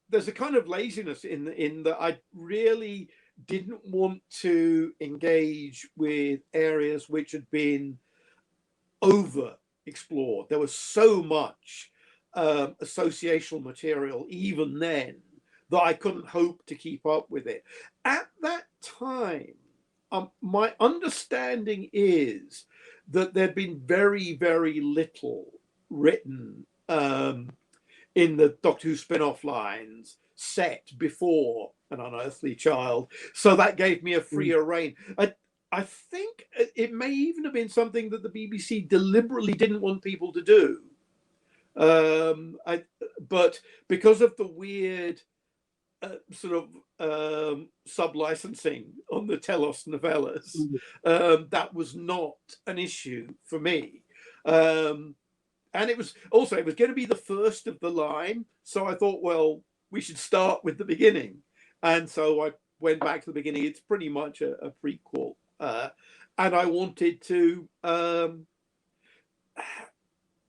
there's a kind of laziness in that I really didn't want to engage with areas which had been over explored. There was so much associational material even then, that I couldn't hope to keep up with it. At that time, my understanding is that there'd been very, very little written in the Doctor Who spin-off lines set before An Unearthly Child. So that gave me a freer rein. I think it may even have been something that the BBC deliberately didn't want people to do. But because of the weird sort of sub-licensing on the Telos novellas, that was not an issue for me. And it was going to be the first of the line. So I thought, well, we should start with the beginning. And so I went back to the beginning. It's pretty much a prequel. And I wanted to,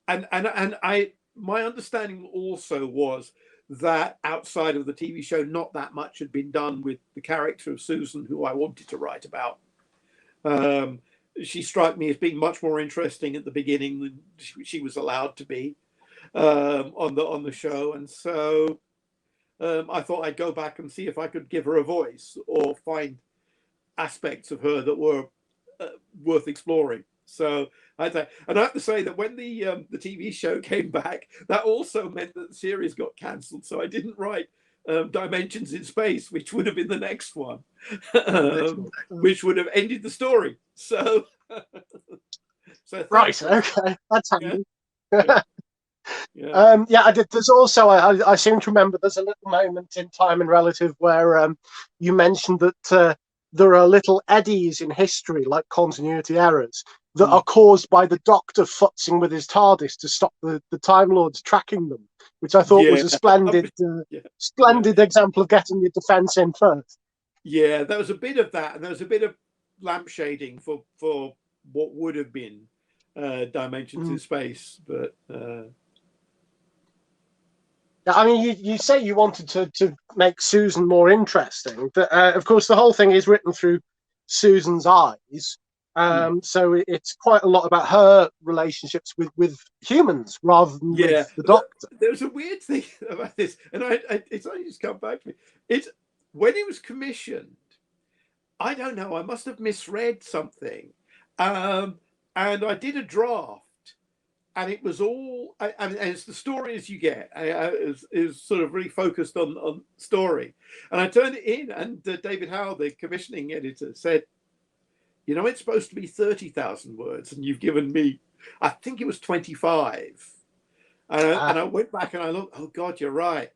my understanding also was that outside of the TV show, not that much had been done with the character of Susan, who I wanted to write about. She struck me as being much more interesting at the beginning than she was allowed to be on the show, and so I thought I'd go back and see if I could give her a voice or find aspects of her that were worth exploring. So and I have to say that when the TV show came back, that also meant that the series got cancelled. So I didn't write Dimensions in Space, which would have been the next one, which would have ended the story. So, right, okay, that's handy. Yeah. I did. There's also I seem to remember there's a little moment in Time and Relative where you mentioned that there are little eddies in history, like continuity errors, that are caused by the Doctor futzing with his TARDIS to stop the Time Lords tracking them, which I thought was a splendid example of getting your defence in first. Yeah, there was a bit of that, and there was a bit of lampshading for what would have been Dimensions in Space, but. I mean, you say you wanted to make Susan more interesting. Of course, the whole thing is written through Susan's eyes. So it's quite a lot about her relationships with humans rather than with the Doctor. There's a weird thing about this, and it's only just come back to me. It's when it was commissioned, I don't know, I must have misread something. And I did a draft. And it was all, and it's the story as you get, is sort of really focused on story. And I turned it in, and David Howe, the commissioning editor, said, you know, it's supposed to be 30,000 words, and you've given me, I think it was 25. And I went back and I looked, oh God, you're right.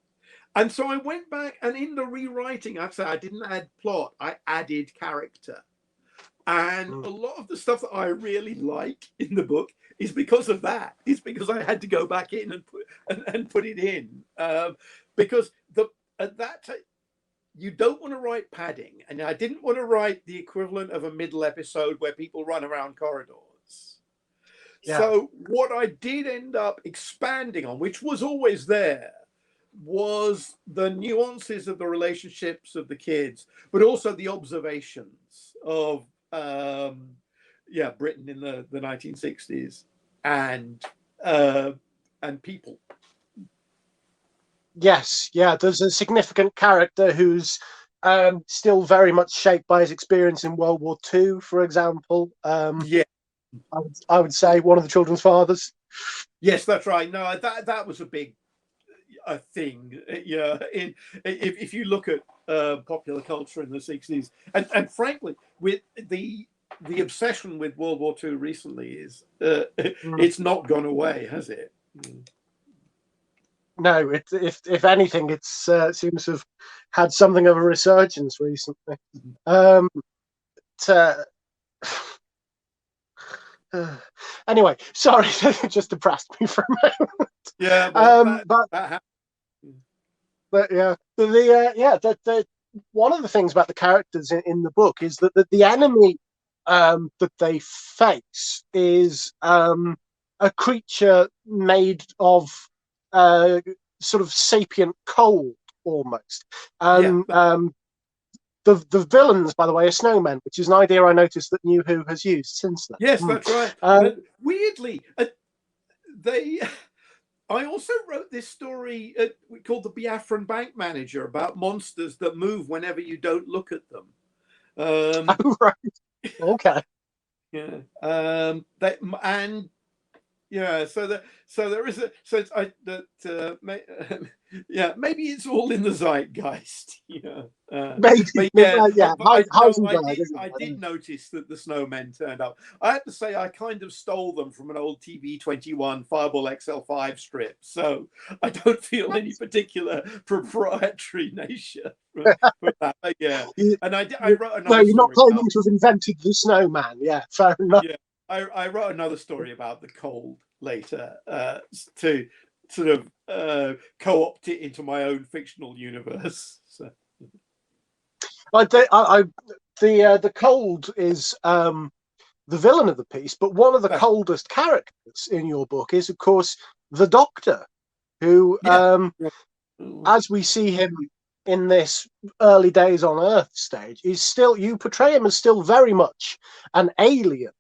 And so I went back, and in the rewriting, I'd say I didn't add plot, I added character. And a lot of the stuff that I really like in the book is because of that. It's because I had to go back in and put it in. Because at that time, you don't want to write padding. And I didn't want to write the equivalent of a middle episode where people run around corridors. Yeah. So what I did end up expanding on, which was always there, was the nuances of the relationships of the kids, but also the observations of Britain in the 1960s and people. Yes, there's a significant character who's still very much shaped by his experience in World War II, for example. I would say one of the children's fathers. Yes, that's right. No, that was a big thing. Yeah, if you look at popular culture in the 60s, and frankly, with the obsession with World War II recently is it's not gone away, has it? No, if anything, it seems to have had something of a resurgence recently. Anyway, sorry, it just depressed me for a moment. Yeah, one of the things about the characters in the book is that the enemy that they face is a creature made of sort of sapient coal almost. The villains, by the way, are snowmen, which is an idea I noticed that New Who has used since then. Yes, that's right. Weirdly, I also wrote this story called The Biafran Bank Manager, about monsters that move whenever you don't look at them. Oh, right. Okay. Yeah. And yeah, so there is a so it's, I that yeah, maybe it's all in the zeitgeist. Yeah, Maybe, but maybe yeah, yeah. but I no, Heisenberg, isn't I did it? notice that the snowmen turned up. I have to say I kind of stole them from an old TV 21 Fireball XL5 strip, so I don't feel any particular proprietary nature for that. But yeah, You, and I you, wrote no, another you're not story claiming about. to have invented the snowman. Yeah, fair enough. Yeah, I wrote another story about the cold later to sort of co-opt it into my own fictional universe. So. The cold is the villain of the piece, but one of the coldest characters in your book is, of course, the Doctor, who, Yeah. as we see him in this early days on Earth stage, is still, you portray him as still very much an alien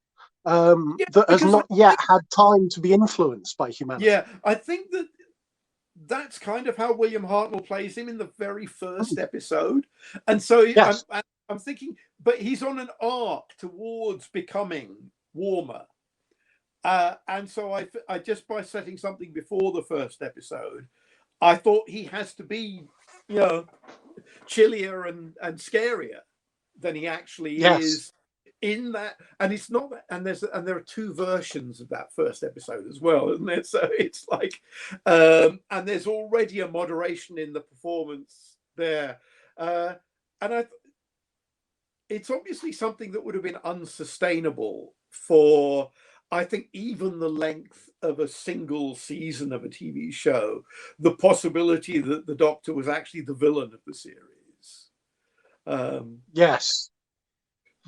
Yeah, that has because not yet had time to be influenced by humanity. yeah, I think that that's kind of how William Hartnell plays him in the very first episode, and so Yes. I'm thinking, but he's on an arc towards becoming warmer. And so I just by setting something before the first episode, I thought he has to be, you know, chillier and scarier than he actually Yes. is in that. And it's not that, and there are two versions of that first episode as well, isn't there? So it's like, and there's already a moderation in the performance there, and it's obviously something that would have been unsustainable for, I think, even the length of a single season of a TV show, the possibility that the Doctor was actually the villain of the series. Yes.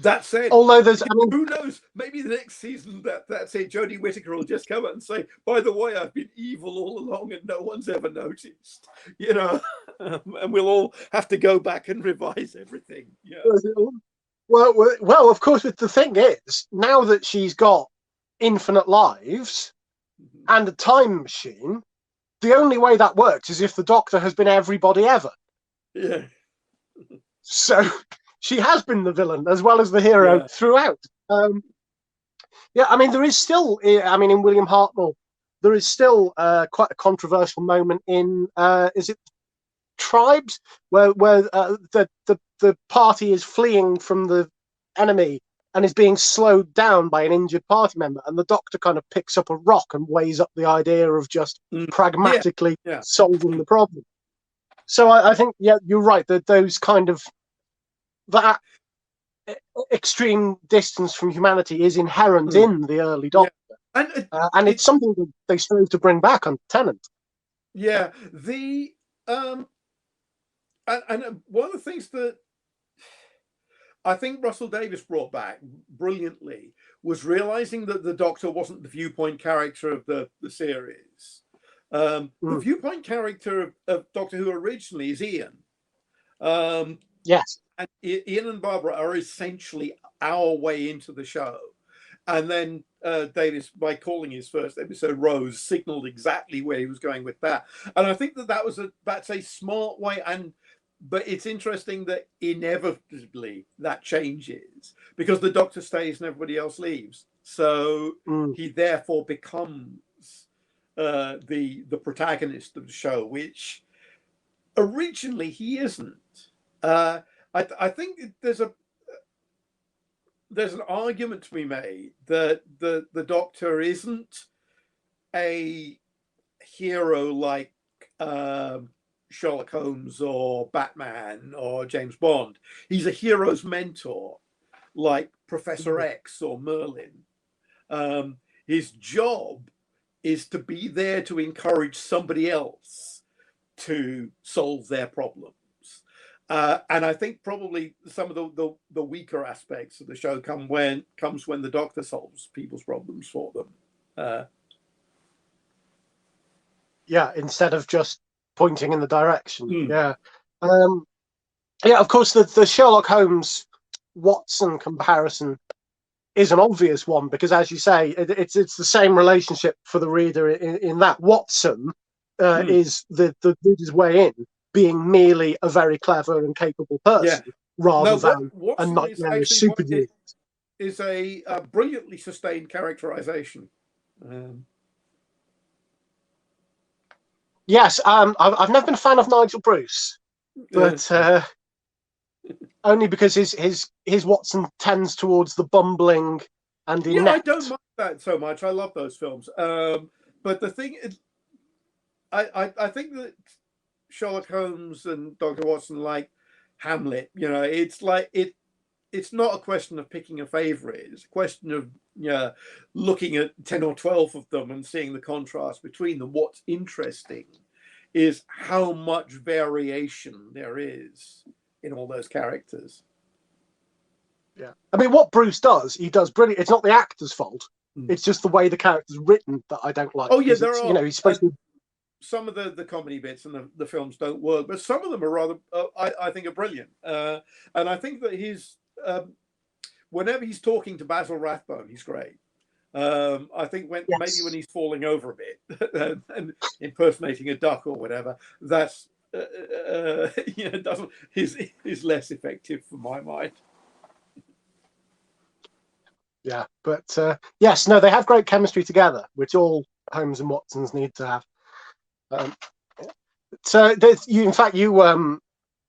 That said, Although there's, I mean, who knows? Maybe the next season that's it. Jodie Whittaker will just come out and say, "By the way, I've been evil all along, and no one's ever noticed." You know, and we'll all have to go back and revise everything. Yeah. well, of course, the thing is, now that she's got infinite lives and a time machine, the only way that works is if the Doctor has been everybody ever. Yeah. So she has been the villain as well as the hero throughout. Yeah, I mean, there is still, I mean, in William Hartnell, there is still quite a controversial moment in, is it Tribes, where the party is fleeing from the enemy and is being slowed down by an injured party member, and the Doctor kind of picks up a rock and weighs up the idea of just pragmatically solving the problem. So I think, yeah, you're right, that those kind of, that extreme distance from humanity is inherent in the early Doctor. And it's something that they strove to bring back on Tennant. Yeah, and one of the things that I think Russell Davies brought back brilliantly was realizing that the Doctor wasn't the viewpoint character of the series. The viewpoint character of Doctor Who originally is Ian. Yes. And Ian and Barbara are essentially our way into the show. And then Davis, by calling his first episode Rose, signaled exactly where he was going with that. And I think that's a smart way. But it's interesting that inevitably that changes because the Doctor stays and everybody else leaves. So he therefore becomes the protagonist of the show, which originally he isn't. I think there's an argument to be made that the Doctor isn't a hero like Sherlock Holmes or Batman or James Bond. He's a hero's mentor like Professor X or Merlin. His job is to be there to encourage somebody else to solve their problems. And I think probably some of the weaker aspects of the show comes when the Doctor solves people's problems for them. Yeah, instead of just pointing in the direction. Yeah. Yeah, of course, the Sherlock Holmes Watson comparison is an obvious one, because, as you say, it's the same relationship for the reader in that Watson is the reader's way in, being merely a very clever and capable person, rather than a Watson is nightmare actually superhero. is a brilliantly sustained characterization. Yes, I've never been a fan of Nigel Bruce, but only because his Watson tends towards the bumbling and inept. Yeah, I don't mind that so much. I love those films. But the thing is, I think that Sherlock Holmes and Dr. Watson, like Hamlet, it's like it's not a question of picking a favorite. It's a question of looking at 10 or 12 of them and seeing the contrast between them. What's interesting is how much variation there is in all those characters. Yeah, I mean, what Bruce does, he does brilliant. It's not the actor's fault. It's just the way the character's written that I don't like. Oh yeah, there are. He's supposed to. Some of the comedy bits and the films don't work, but some of them are rather, I think, are brilliant. And I think that he's whenever he's talking to Basil Rathbone, he's great. I think maybe when he's falling over a bit and impersonating a duck or whatever, that's doesn't is less effective for my mind. Yeah, but yes, no, they have great chemistry together, which all Holmes and Watsons need to have. So,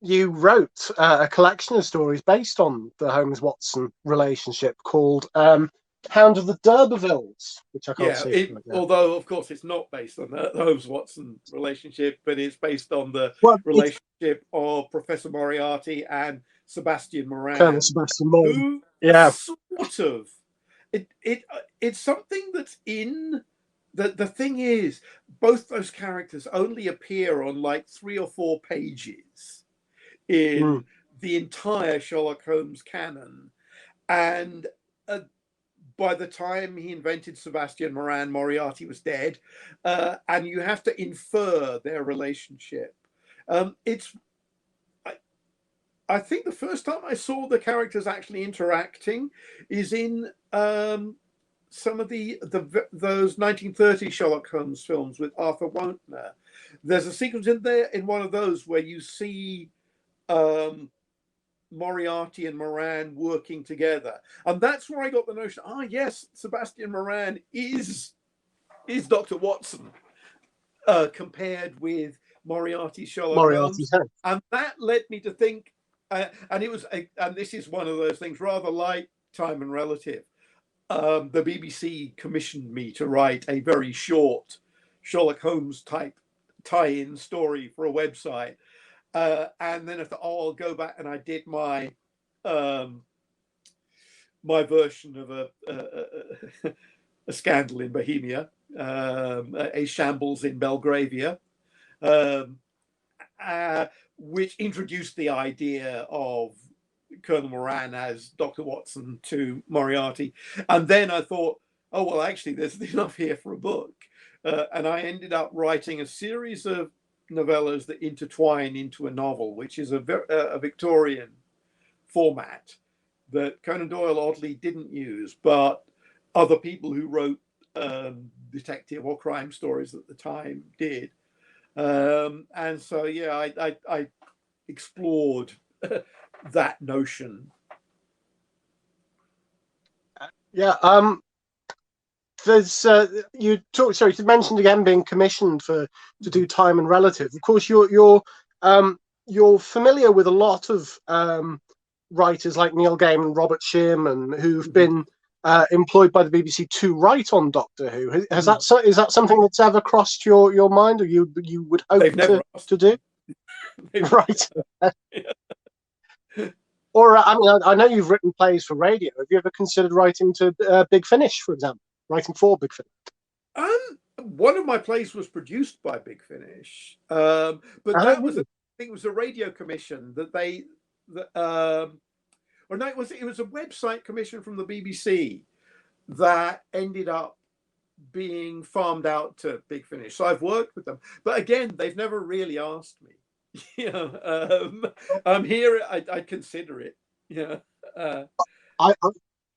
you wrote a collection of stories based on the Holmes-Watson relationship called Hound of the D'Urbervilles, which I can't see. Although, of course, it's not based on the Holmes-Watson relationship, but it's based on the relationship of Professor Moriarty and Sebastian Moran. Colonel Sebastian Moran. Who sort of... It's something that's in... The thing is, both those characters only appear on like 3 or 4 pages in the entire Sherlock Holmes canon. And by the time he invented Sebastian Moran, Moriarty was dead. And you have to infer their relationship. I think the first time I saw the characters actually interacting is in some of those 1930 Sherlock Holmes films with Arthur Wontner. There's a sequence in there in one of those where you see Moriarty and Moran working together, and that's where I got the notion. Yes, Sebastian Moran is Dr. Watson compared with Moriarty's Sherlock Holmes, and that led me to think. And this is one of those things, rather like Time and Relative. The BBC commissioned me to write a very short Sherlock Holmes type tie-in story for a website, and then I thought, I'll go back, and I did my version of a scandal in Bohemia, a shambles in Belgravia, which introduced the idea of Colonel Moran as Dr. Watson to Moriarty. And then I thought, actually, there's enough here for a book. And I ended up writing a series of novellas that intertwine into a novel, which is a Victorian format that Conan Doyle oddly didn't use, but other people who wrote detective or crime stories at the time did. And so, I explored that notion. There's you mentioned again being commissioned to do Time and Relative. Of course, you're familiar with a lot of writers like Neil Gaiman, Robert Shearman, who've been employed by the BBC to write on Doctor Who. Is that something that's ever crossed your mind, or you would hope to do? Right. Or I know you've written plays for radio. Have you ever considered writing to Big Finish, for example? Writing for Big Finish? One of my plays was produced by Big Finish, but that was I think it was a radio commission that it was a website commission from the BBC that ended up being farmed out to Big Finish. So I've worked with them, but again, they've never really asked me. I'm here. I'd consider it.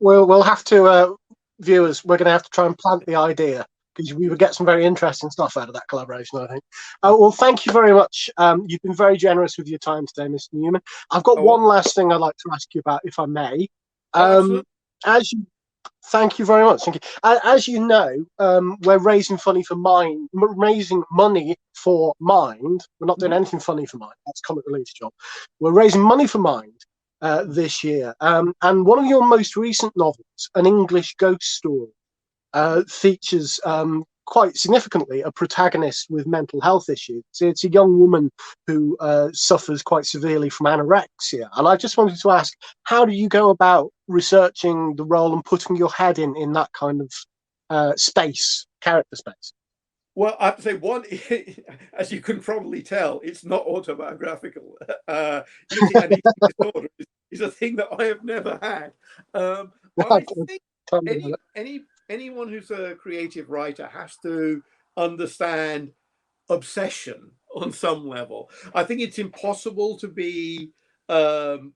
we'll have to, viewers, we're going to have to try and plant the idea, because we would get some very interesting stuff out of that collaboration, I think. Well, thank you very much. You've been very generous with your time today, Mr. Newman. I've got Oh, one well, last thing I'd like to ask you about, if I may. oh, Um, absolutely. as you Thank you very much. Thank you. As you know, we're raising funny for Mind, raising money for Mind. We're not doing Mhm. anything funny for Mind. That's Comic Relief's job. We're raising money for Mind this year. And one of your most recent novels, An English Ghost Story, features quite significantly a protagonist with mental health issues. It's a young woman who suffers quite severely from anorexia. And I just wanted to ask, how do you go about researching the role and putting your head in that kind of space, character space? Well, I have to say, one, as you can probably tell, it's not autobiographical. Eating an eating disorder is a thing that I have never had. I think Tell me about anyone who's a creative writer has to understand obsession on some level. I think it's impossible to be um,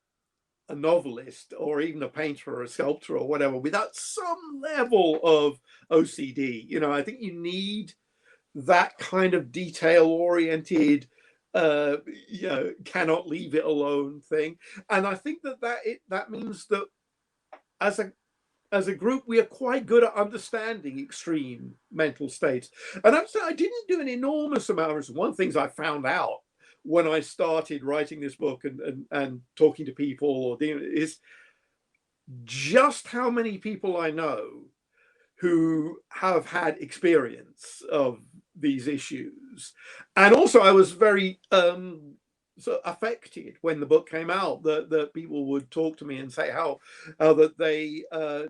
a novelist or even a painter or a sculptor or whatever without some level of OCD. You know, I think you need that kind of detail oriented, uh cannot leave it alone thing. And I think that means that as a group we are quite good at understanding extreme mental states. And I didn't do an enormous amount of research. One of the things I found out when I started writing this book and talking to people is just how many people I know who have had experience of these issues. And also, I was very affected when the book came out that people would talk to me and say how that they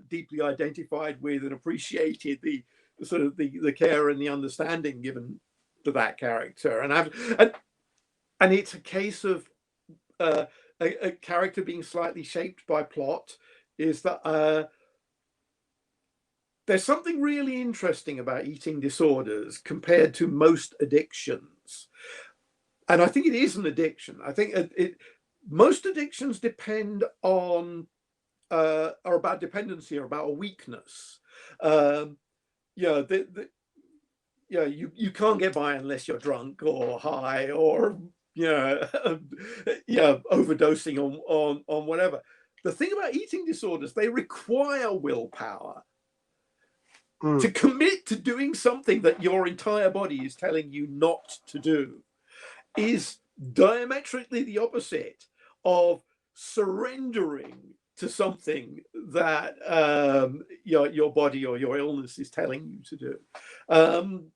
deeply identified with and appreciated the sort of the care and the understanding given to that character. And it's a case of uh, a character being slightly shaped by plot. Is that there's something really interesting about eating disorders compared to most addictions. And I think it is an addiction. I think most addictions depend on, are about dependency or about a weakness. Um, you know, you can't get by unless you're drunk or high or, you know, overdosing on whatever. The thing about eating disorders, they require willpower that. to commit to doing something that your entire body is telling you not to do is diametrically the opposite of surrendering to something that your body or your illness is telling you to do. Um,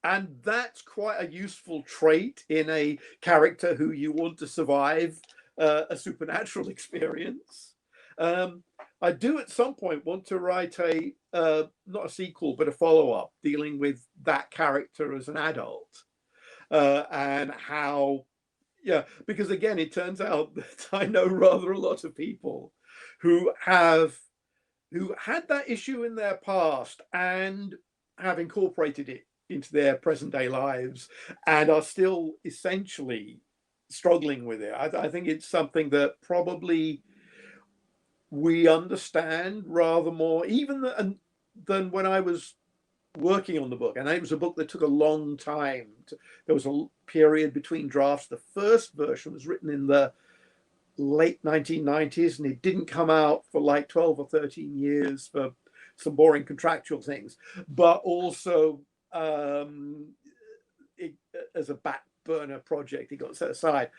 and that's quite a useful trait in a character who you want to survive a supernatural experience. Um, I do at some point want to write not a sequel, but a follow up dealing with that character as an adult and how, yeah, because again, it turns out that I know rather a lot of people who had that issue in their past and have incorporated it into their present day lives and are still essentially struggling with it. I think it's something that probably we understand rather more even than when I was working on the book. And it was a book that took a long time. There was a period between drafts. The first version was written in the late 1990s, and it didn't come out for like 12 or 13 years for some boring contractual things, but also as a back burner project, it got set aside.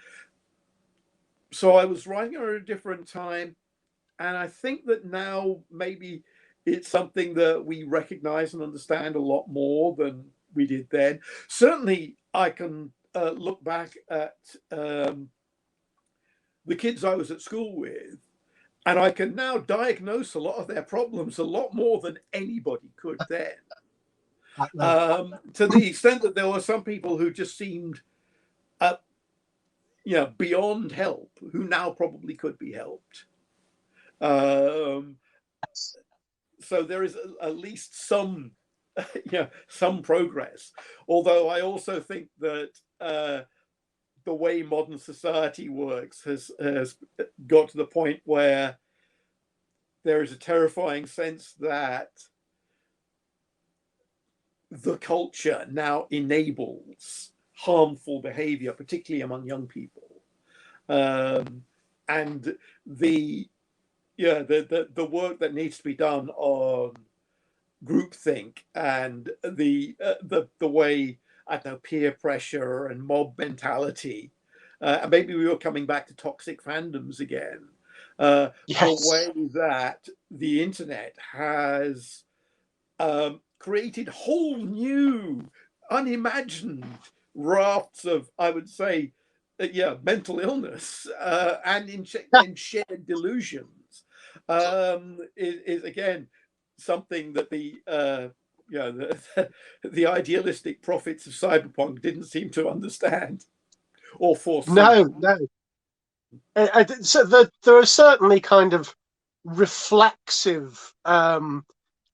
So I was writing at a different time, and I think that now maybe it's something that we recognize and understand a lot more than we did then. Certainly, I can look back at the kids I was at school with, and I can now diagnose a lot of their problems a lot more than anybody could then. To the extent that there were some people who just seemed, beyond help, who now probably could be helped. So there is at least some, some progress. Although I also think that the way modern society works has got to the point where there is a terrifying sense that the culture now enables harmful behavior, particularly among young people. And the work that needs to be done on groupthink and the way, I don't know, peer pressure and mob mentality, and maybe we were coming back to toxic fandoms again. Yes. The way that the internet has created whole new, unimagined rafts of, I would say, mental illness and shared delusions is again something that the idealistic prophets of cyberpunk didn't seem to understand or foresee. No. So there are certainly kind of reflexive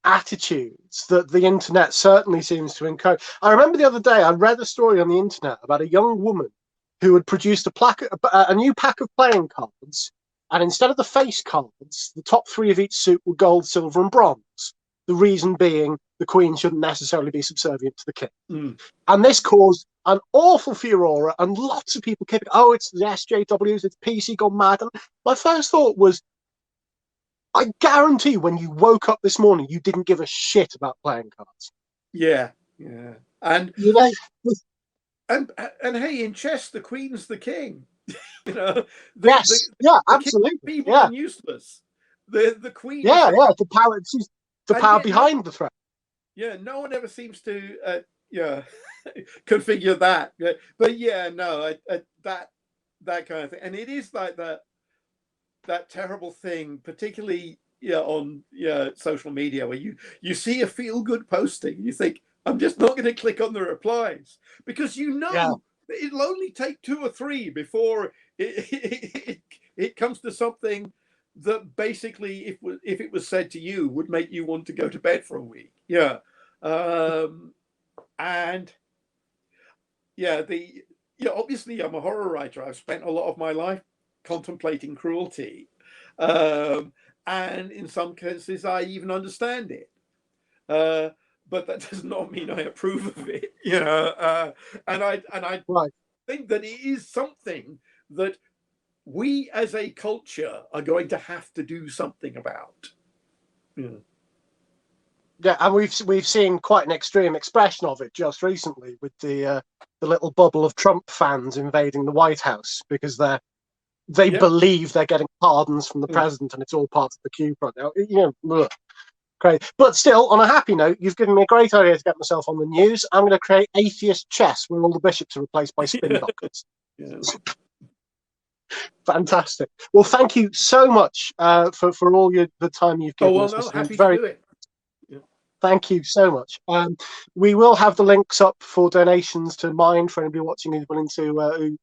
attitudes that the internet certainly seems to encourage. I remember the other day I read a story on the internet about a young woman who had produced a new pack of playing cards, and instead of the face cards, the top 3 of each suit were gold, silver, and bronze. The reason being the Queen shouldn't necessarily be subservient to the King. And this caused an awful furore, and lots of people kept, oh, it's the SJWs, it's PC gone mad. And my first thought was, I guarantee when you woke up this morning, you didn't give a shit about playing cards. Yeah. And you know, and hey, in chess, the Queen's the king. Yes, absolutely. People and useless. The Queen. The power. She's the power behind the threat. Yeah, no one ever seems to configure that. But that kind of thing, and it is like that terrible thing, particularly on social media, where you see a feel-good posting, you think, I'm just not going to click on the replies, because it'll only take 2 or 3 before it comes to something that basically, if it was said to you, would make you want to go to bed for a week. Obviously I'm a horror writer. I've spent a lot of my life contemplating cruelty, and in some cases I even understand it, but that does not mean I approve of it. And I think that it is something that we as a culture are going to have to do something about. Yeah, and we've seen quite an extreme expression of it just recently with the little bubble of Trump fans invading the White House because they believe they're getting pardons from the president, and it's all part of the Q project. Great. But still, on a happy note, you've given me a great idea to get myself on the news. I'm going to create atheist chess where all the bishops are replaced by spin doctors. Fantastic. Well, thank you so much for all the time you've given us. Happy to do it. Thank you so much. We will have the links up for donations to Mind for anybody watching who's willing to.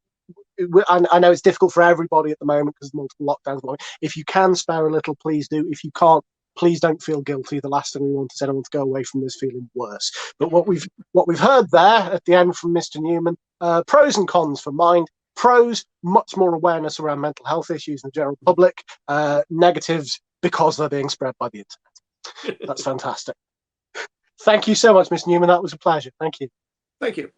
I know it's difficult for everybody at the moment because of multiple lockdowns. If you can spare a little, please do. If you can't, please don't feel guilty. The last thing we want is anyone to go away from this feeling worse. But what we've heard there at the end from Mr. Newman, pros and cons for Mind. Pros, much more awareness around mental health issues in the general public. Negatives, because they're being spread by the internet. That's fantastic. Thank you so much, Mr. Newman. That was a pleasure. Thank you. Thank you.